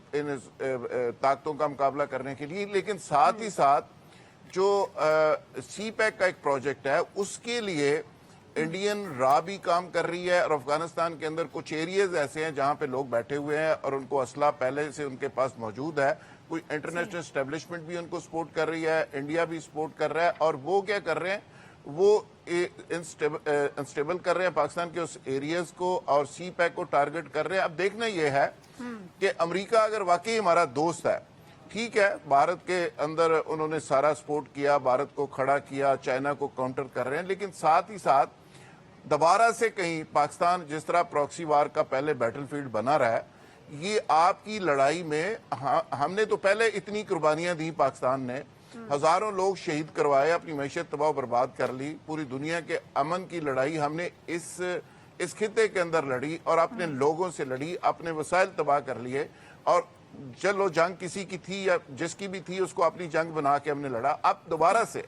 طاقتوں کا مقابلہ کرنے کے لیے, لیکن ساتھ ہی ساتھ جو سی پیک کا ایک پروجیکٹ ہے اس کے لیے انڈین را بھی کام کر رہی ہے, اور افغانستان کے اندر کچھ ایریاز ایسے ہیں جہاں پہ لوگ بیٹھے ہوئے ہیں اور ان کو اسلحہ پہلے سے ان کے پاس موجود ہے. کوئی انٹرنیشنل اسٹیبلشمنٹ بھی ان کو سپورٹ کر رہی ہے, انڈیا بھی سپورٹ کر رہا ہے, اور وہ کیا کر رہے ہیں, وہ انسٹیبل کر رہے ہیں پاکستان کے اس ایریاز کو اور سی پیک کو ٹارگٹ کر رہے ہیں. اب دیکھنا یہ ہے کہ امریکہ اگر واقعی ہمارا دوست ہے, ٹھیک ہے, بھارت کے اندر انہوں نے سارا سپورٹ کیا, بھارت کو کھڑا کیا, چائنا کو کاؤنٹر کر رہے ہیں, لیکن ساتھ ہی ساتھ دوبارہ سے کہیں پاکستان جس طرح پراکسی وار کا پہلے بیٹل فیلڈ بنا رہا ہے, یہ آپ کی لڑائی میں ہم نے تو پہلے اتنی قربانیاں دی, پاکستان نے ہزاروں لوگ شہید کروائے, اپنی معیشت تباہ و برباد کر لی, پوری دنیا کے امن کی لڑائی ہم نے اس خطے کے اندر لڑی اور اپنے لوگوں سے لڑی, اپنے وسائل تباہ کر لیے, اور چلو جنگ کسی کی تھی یا جس کی بھی تھی اس کو اپنی جنگ بنا کے ہم نے لڑا. اب دوبارہ سے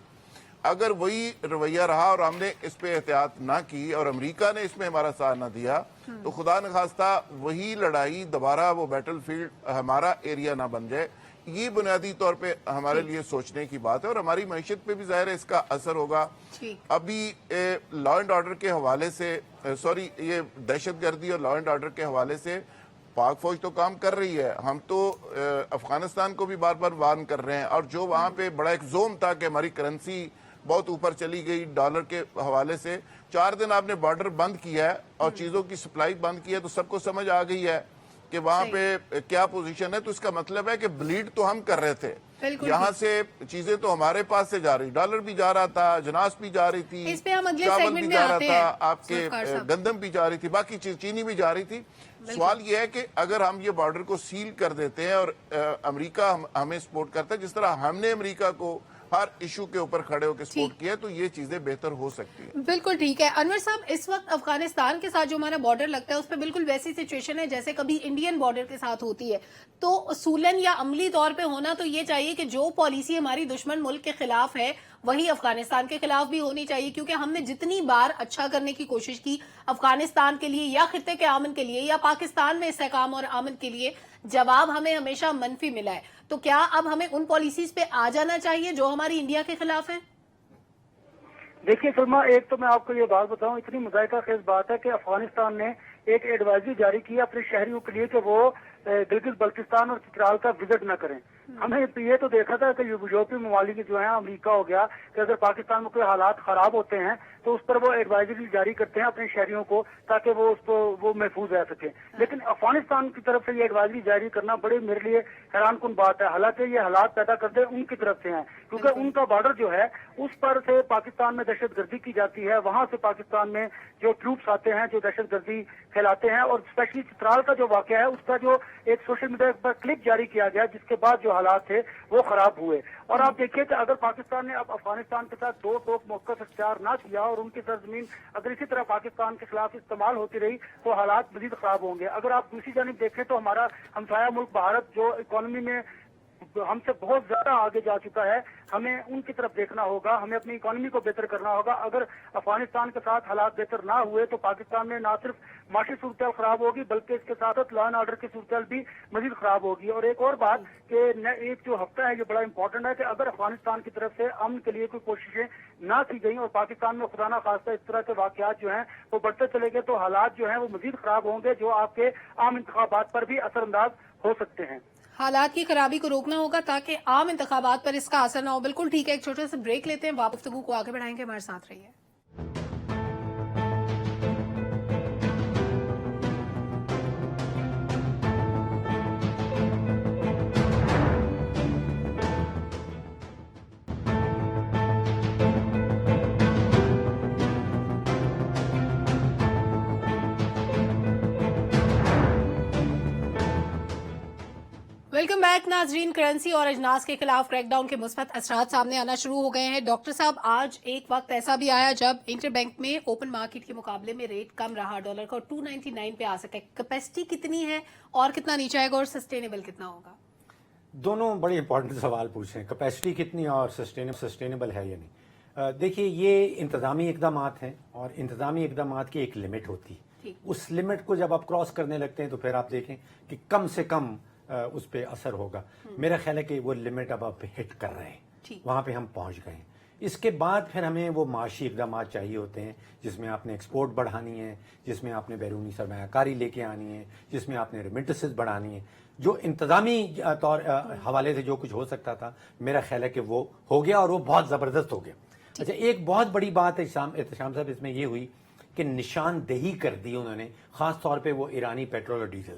اگر وہی رویہ رہا اور ہم نے اس پہ احتیاط نہ کی اور امریکہ نے اس میں ہمارا ساتھ نہ دیا تو خدا نخواستہ وہی لڑائی دوبارہ وہ بیٹل فیلڈ ہمارا ایریا نہ بن جائے. یہ بنیادی طور پہ ہمارے لیے سوچنے کی بات ہے اور ہماری معیشت پہ بھی ظاہر ہے اس کا اثر ہوگا. ابھی لا اینڈ آرڈر کے حوالے سے یہ دہشت گردی اور لا اینڈ آرڈر کے حوالے سے پاک فوج تو کام کر رہی ہے. ہم تو افغانستان کو بھی بار بار وارن کر رہے ہیں اور جو وہاں پہ بڑا ایک زوم تھا کہ ہماری کرنسی بہت اوپر چلی گئی ڈالر کے حوالے سے. 4 دن آپ نے بارڈر بند کیا ہے اور چیزوں کی سپلائی بند کی ہے تو سب کو سمجھ آ گئی ہے کہ وہاں پہ کیا پوزیشن ہے. تو اس کا مطلب ہے کہ بلیڈ تو ہم کر رہے تھے, یہاں سے چیزیں تو ہمارے پاس سے جا رہی, ڈالر بھی جا رہا تھا, جناس بھی جا رہی تھی, چاول بھی جا رہا تھا, آپ کے گندم بھی جا رہی تھی, باقی چینی بھی جا رہی تھی. سوال یہ ہے کہ اگر ہم یہ بارڈر کو سیل کر دیتے ہیں اور امریکہ ہمیں سپورٹ کرتا ہے جس طرح ہم نے امریکہ کو ہر ایشو کے اوپر کھڑے ہو کے سپورٹ کیا تو یہ چیزیں بہتر ہو سکتی ہیں. بالکل ٹھیک ہے. انور صاحب, اس وقت افغانستان کے ساتھ جو ہمارا بارڈر لگتا ہے اس پہ بالکل ویسی سچویشن ہے جیسے کبھی انڈین بارڈر کے ساتھ ہوتی ہے. تو اصولاً یا عملی طور پہ ہونا تو یہ چاہیے کہ جو پالیسی ہماری دشمن ملک کے خلاف ہے وہی افغانستان کے خلاف بھی ہونی چاہیے, کیونکہ ہم نے جتنی بار اچھا کرنے کی کوشش کی افغانستان کے لیے یا خطے کے امن کے لیے یا پاکستان میں استحکام اور امن کے لیے, جواب ہمیں ہمیشہ منفی ملا ہے. تو کیا اب ہمیں ان پالیسیز پہ آ جانا چاہیے جو ہماری انڈیا کے خلاف ہیں؟ دیکھیے سلما, ایک تو میں آپ کو یہ بات بتاؤں, اتنی مذائقہ خیز بات ہے کہ افغانستان نے ایک ایڈوائزری جاری کی اپنے شہریوں کے لیے کہ وہ گلگت بلتستان اور چترال کا وزٹ نہ کریں. ہمیں یہ تو دیکھا تھا کہ یورپی ممالک جو ہیں, امریکہ ہو گیا, کہ اگر پاکستان میں کوئی حالات خراب ہوتے ہیں تو اس پر وہ ایڈوائزری جاری کرتے ہیں اپنے شہریوں کو تاکہ وہ اس کو وہ محفوظ رہ سکیں. لیکن افغانستان کی طرف سے یہ ایڈوائزری جاری کرنا بڑے میرے لیے حیران کن بات ہے. حالانکہ یہ حالات پیدا کرتے ان کی طرف سے ہیں, کیونکہ ان کا بارڈر جو ہے اس پر سے پاکستان میں دہشت گردی کی جاتی ہے, وہاں سے پاکستان میں جو ٹروپس آتے ہیں جو دہشت گردی پھیلاتے ہیں. اور اسپیشلی چترال کا جو واقعہ ہے اس کا جو ایک سوشل میڈیا پر کلپ جاری کیا گیا جس کے بعد جو حالات تھے وہ خراب ہوئے. اور آپ دیکھیے کہ اگر پاکستان نے اب افغانستان کے ساتھ 2 ٹوک موقف اختیار نہ کیا اور ان کی سرزمین اگر اسی طرح پاکستان کے خلاف استعمال ہوتی رہی تو حالات مزید خراب ہوں گے. اگر آپ دوسری جانب دیکھیں تو ہمارا ہمسایہ ملک بھارت جو اکانومی میں ہم سے بہت زیادہ آگے جا چکا ہے, ہمیں ان کی طرف دیکھنا ہوگا, ہمیں اپنی اکانومی کو بہتر کرنا ہوگا. اگر افغانستان کے ساتھ حالات بہتر نہ ہوئے تو پاکستان میں نہ صرف معاشی صورتحال خراب ہوگی بلکہ اس کے ساتھ لا اینڈ آرڈر کی صورتحال بھی مزید خراب ہوگی. اور ایک اور بات کہ ایک جو ہفتہ ہے یہ بڑا امپورٹنٹ ہے کہ اگر افغانستان کی طرف سے امن کے لیے کوئی کوششیں نہ کی گئیں اور پاکستان میں خدا نہ خواستہ اس طرح کے واقعات جو ہیں وہ بڑھتے چلے گئے تو حالات جو ہیں وہ مزید خراب ہوں گے جو آپ کے عام انتخابات پر بھی اثر انداز ہو سکتے ہیں. حالات کی خرابی کو روکنا ہوگا تاکہ عام انتخابات پر اس کا اثر نہ ہو. بالکل ٹھیک ہے, ایک چھوٹے سے بریک لیتے ہیں, واپس گفتگو کو آگے بڑھائیں گے, ہمارے ساتھ رہیے. ویلکم بیک ناظرین. کرنسی اور اجناس کے خلاف کریک ڈاؤن کے مثبت اثرات سامنے آنا شروع ہو گئے ہیں. ڈاکٹر صاحب, آج ایک وقت ایسا بھی آیا جب انٹر بینک میں اوپن مارکیٹ کے مقابلے میں ریٹ کم رہا, ڈالر کا 299 پہ آ سکے. کیپیسٹی کتنی ہے اور کتنا نیچے آئے گا اور سسٹینیبل کتنا ہوگا؟ دونوں بڑے امپورٹنٹ سوال پوچھ رہے ہیں, کیپیسٹی کتنی اور سسٹینیبل ہے یا نہیں. دیکھیے, یہ انتظامی اقدامات ہیں اور انتظامی اقدامات کی ایک لمٹ ہوتی ہے. اس لمٹ کو جب آپ کراس کرنے لگتے ہیں تو پھر آپ دیکھیں کہ کم سے کم اس پہ اثر ہوگا. میرا خیال ہے کہ وہ لمٹ اب آپ ہٹ کر رہے ہیں, وہاں پہ ہم پہنچ گئے ہیں. اس کے بعد پھر ہمیں وہ معاشی اقدامات چاہیے ہوتے ہیں جس میں آپ نے ایکسپورٹ بڑھانی ہے, جس میں آپ نے بیرونی سرمایہ کاری لے کے آنی ہے, جس میں آپ نے ریمیٹنسز بڑھانی ہے. جو انتظامی طور حوالے سے جو کچھ ہو سکتا تھا میرا خیال ہے کہ وہ ہو گیا اور وہ بہت زبردست ہو گیا. اچھا, ایک بہت بڑی بات احتشام صاحب اس میں یہ ہوئی کہ نشاندہی کر دی انہوں نے, خاص طور پہ وہ ایرانی پیٹرول اور ڈیزل.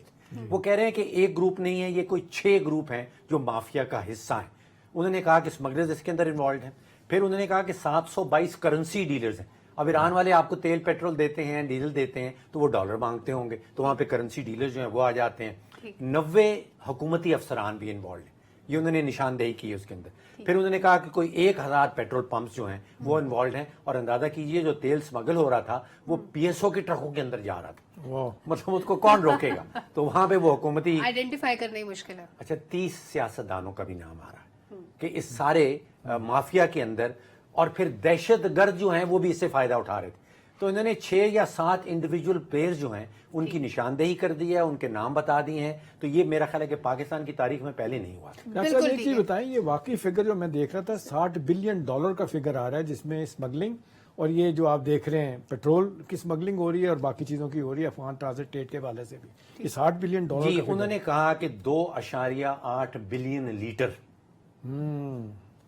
وہ کہہ رہے ہیں کہ ایک گروپ نہیں ہے, یہ کوئی 6 گروپ ہیں جو مافیا کا حصہ ہیں. انہوں نے کہا کہ اسمگلرز اس کے اندر انوالوڈ ہیں. پھر انہوں نے کہا کہ 722 کرنسی ڈیلرز ہیں. اب ایران والے آپ کو تیل پیٹرول دیتے ہیں, ڈیزل دیتے ہیں تو وہ ڈالر مانگتے ہوں گے, تو وہاں پہ کرنسی ڈیلر جو ہیں وہ آ جاتے ہیں. 90 حکومتی افسران بھی انوالوڈ ہیں, یہ انہوں نے نشاندہی کی اس کے اندر. پھر انہوں نے کہا کہ کوئی 1000 پیٹرول پمپس جو ہیں وہ انوالوڈ ہیں, اور اندازہ کیجئے جو تیل سمگل ہو رہا تھا وہ PSO کے ٹرکوں کے اندر جا رہا تھا. مطلب اس کو کون روکے گا؟ تو وہاں پہ وہ حکومتی آئیڈینٹیفائی کرنا مشکل ہے. اچھا, 30 سیاستدانوں کا بھی نام آ رہا ہے کہ اس سارے مافیا کے اندر اور پھر دہشت گرد جو ہیں وہ بھی اس سے فائدہ اٹھا رہے تھے. تو انہوں نے 6 یا 7 انڈیویجول پلیئرز جو ہیں ان کی نشاندہی کر دی ہے, ان کے نام بتا دیے ہیں. تو یہ میرا خیال ہے کہ پاکستان کی تاریخ میں پہلے نہیں ہوا. ڈاکٹر صاحب ایک چیز بتائیں, یہ واقعی فگر جو میں دیکھ رہا تھا $60 بلین کا فگر آ رہا ہے, جس میں اسمگلنگ اور یہ جو آپ دیکھ رہے ہیں پیٹرول کی اسمگلنگ ہو رہی ہے اور باقی چیزوں کی ہو رہی ہے افغان ٹرانزٹ ٹریڈ کے حوالے سے بھی. یہ $60 بلین جی, انہوں نے کہا کہ 2.8 بلین لیٹر,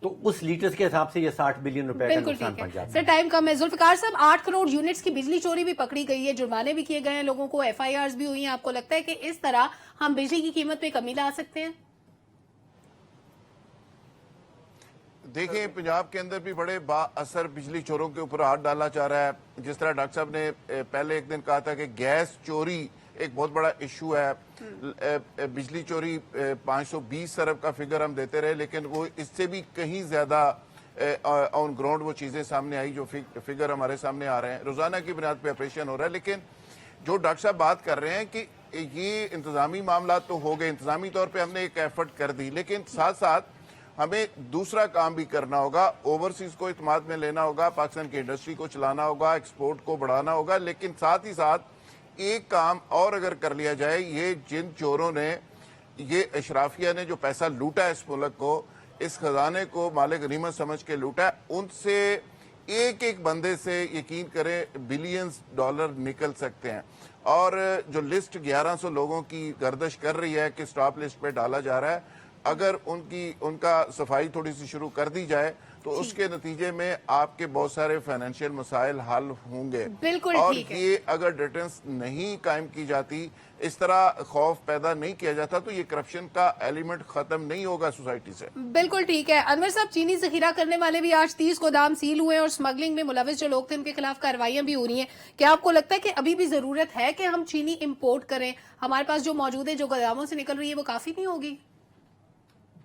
تو اس لیٹرز کے حساب سے یہ $60 بلین کا نقصان پہنچ جاتا ہے. سر ٹائم کم ہے. ذوالفقار صاحب 8 کروڑ یونٹس کی بجلی چوری بھی پکڑی گئی ہے, جرمانے بھی کیے گئے ہیں لوگوں کو, FIRs بھی ہوئی ہیں. آپ کو لگتا ہے کہ اس طرح ہم بجلی کی قیمت میں کمی لا سکتے ہیں؟ دیکھیں پنجاب کے اندر بھی بڑے با اثر بجلی چوروں کے اوپر ہاتھ ڈالا جا رہا ہے. جس طرح ڈاکٹر صاحب نے پہلے ایک دن کہا تھا کہ گیس چوری ایک بہت بڑا ایشو ہے. بجلی چوری 520 ارب کا فگر ہم دیتے رہے, لیکن وہ اس سے بھی کہیں زیادہ آن گراؤنڈ وہ چیزیں سامنے آئی جو فگر ہمارے سامنے آ رہے ہیں. روزانہ کی بنیاد پہ آپریشن ہو رہا ہے. لیکن جو ڈاکٹر صاحب بات کر رہے ہیں کہ یہ انتظامی معاملات تو ہو گئے, انتظامی طور پہ ہم نے ایک ایفرٹ کر دی, لیکن ساتھ ساتھ ہمیں دوسرا کام بھی کرنا ہوگا. اوورسیز کو اعتماد میں لینا ہوگا, پاکستان کی انڈسٹری کو چلانا ہوگا, ایکسپورٹ کو بڑھانا ہوگا. لیکن ساتھ ہی ساتھ ایک کام اور اگر کر لیا جائے, یہ جن چوروں نے, یہ اشرافیہ نے جو پیسہ لوٹا ہے اس ملک کو, اس خزانے کو مال غنیمت سمجھ کے لوٹا ہے, ان سے ایک ایک بندے سے یقین کریں بلینز ڈالر نکل سکتے ہیں. اور جو لسٹ 1100 لوگوں کی گردش کر رہی ہے کہ سٹاپ لسٹ پہ ڈالا جا رہا ہے, اگر ان کا صفائی تھوڑی سی شروع کر دی جائے تو اس کے نتیجے میں آپ کے بہت سارے فائنینشیل مسائل حل ہوں گے. بالکل اور ٹھیک ہے. یہ اگر ڈیٹنس نہیں قائم کی جاتی, اس طرح خوف پیدا نہیں کیا جاتا, تو یہ کرپشن کا ایلیمنٹ ختم نہیں ہوگا سوسائٹی سے. بالکل ٹھیک ہے. انور صاحب, چینی ذخیرہ کرنے والے بھی آج 30 گودام سیل ہوئے اور اسمگلنگ میں ملوث جو لوگ تھے ان کے خلاف کارروائیاں بھی ہو رہی ہیں. کیا آپ کو لگتا ہے کہ ابھی بھی ضرورت ہے کہ ہم چینی امپورٹ کریں؟ ہمارے پاس جو موجود ہے, جو گوداموں سے نکل رہی ہے, وہ کافی نہیں ہوگی؟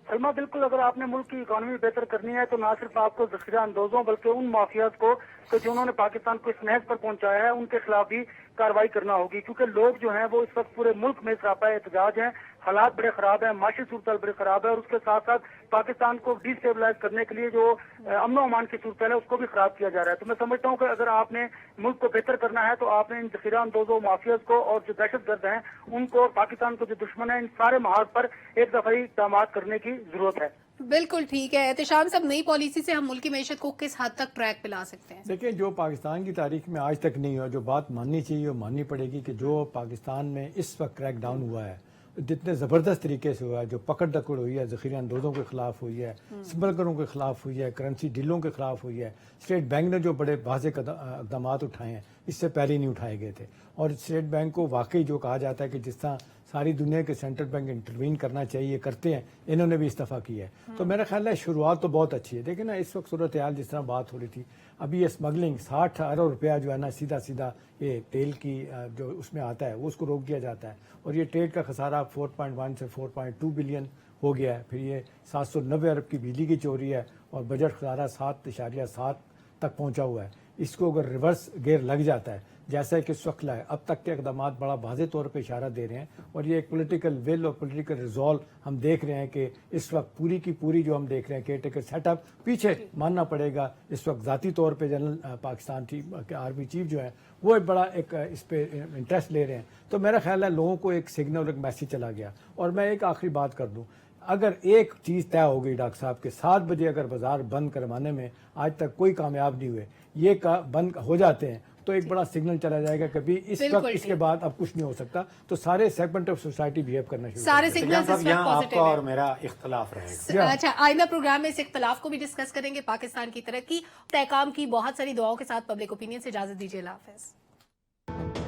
سلما, بالکل. اگر آپ نے ملک کی اکانومی بہتر کرنی ہے تو نہ صرف آپ کو ذخیرہ اندوزوں بلکہ ان مافیاز کو کہ جنہوں نے پاکستان کو اس نہج پر پہنچایا ہے ان کے خلاف بھی کارروائی کرنا ہوگی, کیونکہ لوگ جو ہیں وہ اس وقت پورے ملک میں سراپا احتجاج ہیں. حالات بڑے خراب ہیں, معاشی صورتحال بڑے خراب ہے, اور اس کے ساتھ ساتھ پاکستان کو ڈی اسٹیبلائز کرنے کے لیے جو امن و امان کی صورتحال ہے اس کو بھی خراب کیا جا رہا ہے. تو میں سمجھتا ہوں کہ اگر آپ نے ملک کو بہتر کرنا ہے تو آپ نے ان ذخیرہ اندوزوں, مافیاز کو اور جو دہشت گرد ہیں ان کو, پاکستان کو جو دشمن ہیں, ان سارے محاذ پر ایک دفعی اقدامات کرنے کی ضرورت ہے. بالکل ٹھیک ہے. احتشام صاحب, نئی پالیسی سے ہم ملکی معیشت کو کس حد تک ٹریک پہ لا سکتے ہیں؟ دیکھیں, جو پاکستان کی تاریخ میں آج تک نہیں ہوا, جو بات ماننی چاہیے وہ ماننی پڑے گی کہ جو پاکستان میں اس وقت کریک ڈاؤن ہوا ہے, جتنے زبردست طریقے سے ہوا ہے, جو پکڑ دکڑ ہوئی ہے, ذخیرہ اندوزوں کے خلاف ہوئی ہے, اسمگلروں کے خلاف ہوئی ہے, کرنسی ڈیلوں کے خلاف ہوئی ہے, اسٹیٹ بینک نے جو بڑے واضح اقدامات اٹھائے ہیں اس سے پہلے نہیں اٹھائے گئے تھے. اور اسٹیٹ بینک کو واقعی جو کہا جاتا ہے کہ جس طرح ساری دنیا کے سینٹرل بینک انٹروین کرنا چاہیے, کرتے ہیں, انہوں نے بھی استعفیٰ کیا ہے. تو میرا خیال ہے شروعات تو بہت اچھی ہے. دیکھیں نا, اس وقت صورتحال جس طرح بات ہو رہی تھی, ابھی یہ اسمگلنگ 60 ارب روپیہ جو ہے نا سیدھا یہ تیل کی جو اس میں آتا ہے وہ اس کو روک دیا جاتا ہے, اور یہ ٹریڈ کا خسارہ 4.1 سے 4.2 بلین ہو گیا ہے. پھر یہ 790 ارب کی بجلی کی چوری ہے, اور بجٹ خسارہ 7.7 تک پہنچا ہوا ہے. اس کو اگر ریورس گیئر لگ جاتا ہے جیسا کہ اس وقت لائے, اب تک کے اقدامات بڑا واضح طور پہ اشارہ دے رہے ہیں, اور یہ ایک پولیٹیکل ول اور پولیٹیکل ریزالو ہم دیکھ رہے ہیں کہ اس وقت پوری کی پوری جو ہم دیکھ رہے ہیں کیئر ٹیکر سیٹ اپ, پیچھے ماننا پڑے گا اس وقت ذاتی طور پہ جنرل پاکستان کے آرمی چیف جو ہے وہ ایک بڑا اس پہ انٹرسٹ لے رہے ہیں. تو میرا خیال ہے لوگوں کو ایک سگنل, ایک میسیج چلا گیا. اور میں ایک آخری بات کر دوں, اگر ایک چیز طے ہو گئی ڈاکٹر صاحب کے 7 بجے اگر بازار بند کروانے میں آج تک کوئی کامیاب نہیں ہوئے, یہ بند ہو جاتے ہیں تو ایک بڑا سگنل چلا جائے گا کہ بھی اس وقت اس کے بعد اب کچھ نہیں ہو سکتا. تو سارے سیگمنٹ آف سوسائٹی بہیو کرنا شروع سارے سگنلز یہاں آپ کا اور میرا اختلاف رہے گا. اچھا, آئندہ پروگرام میں اس اختلاف کو بھی ڈسکس کریں گے. پاکستان کی ترقی, استحکام کی بہت ساری دعاؤں کے ساتھ پبلک اوپینین سے اجازت دیجیے. اللہ حافظ.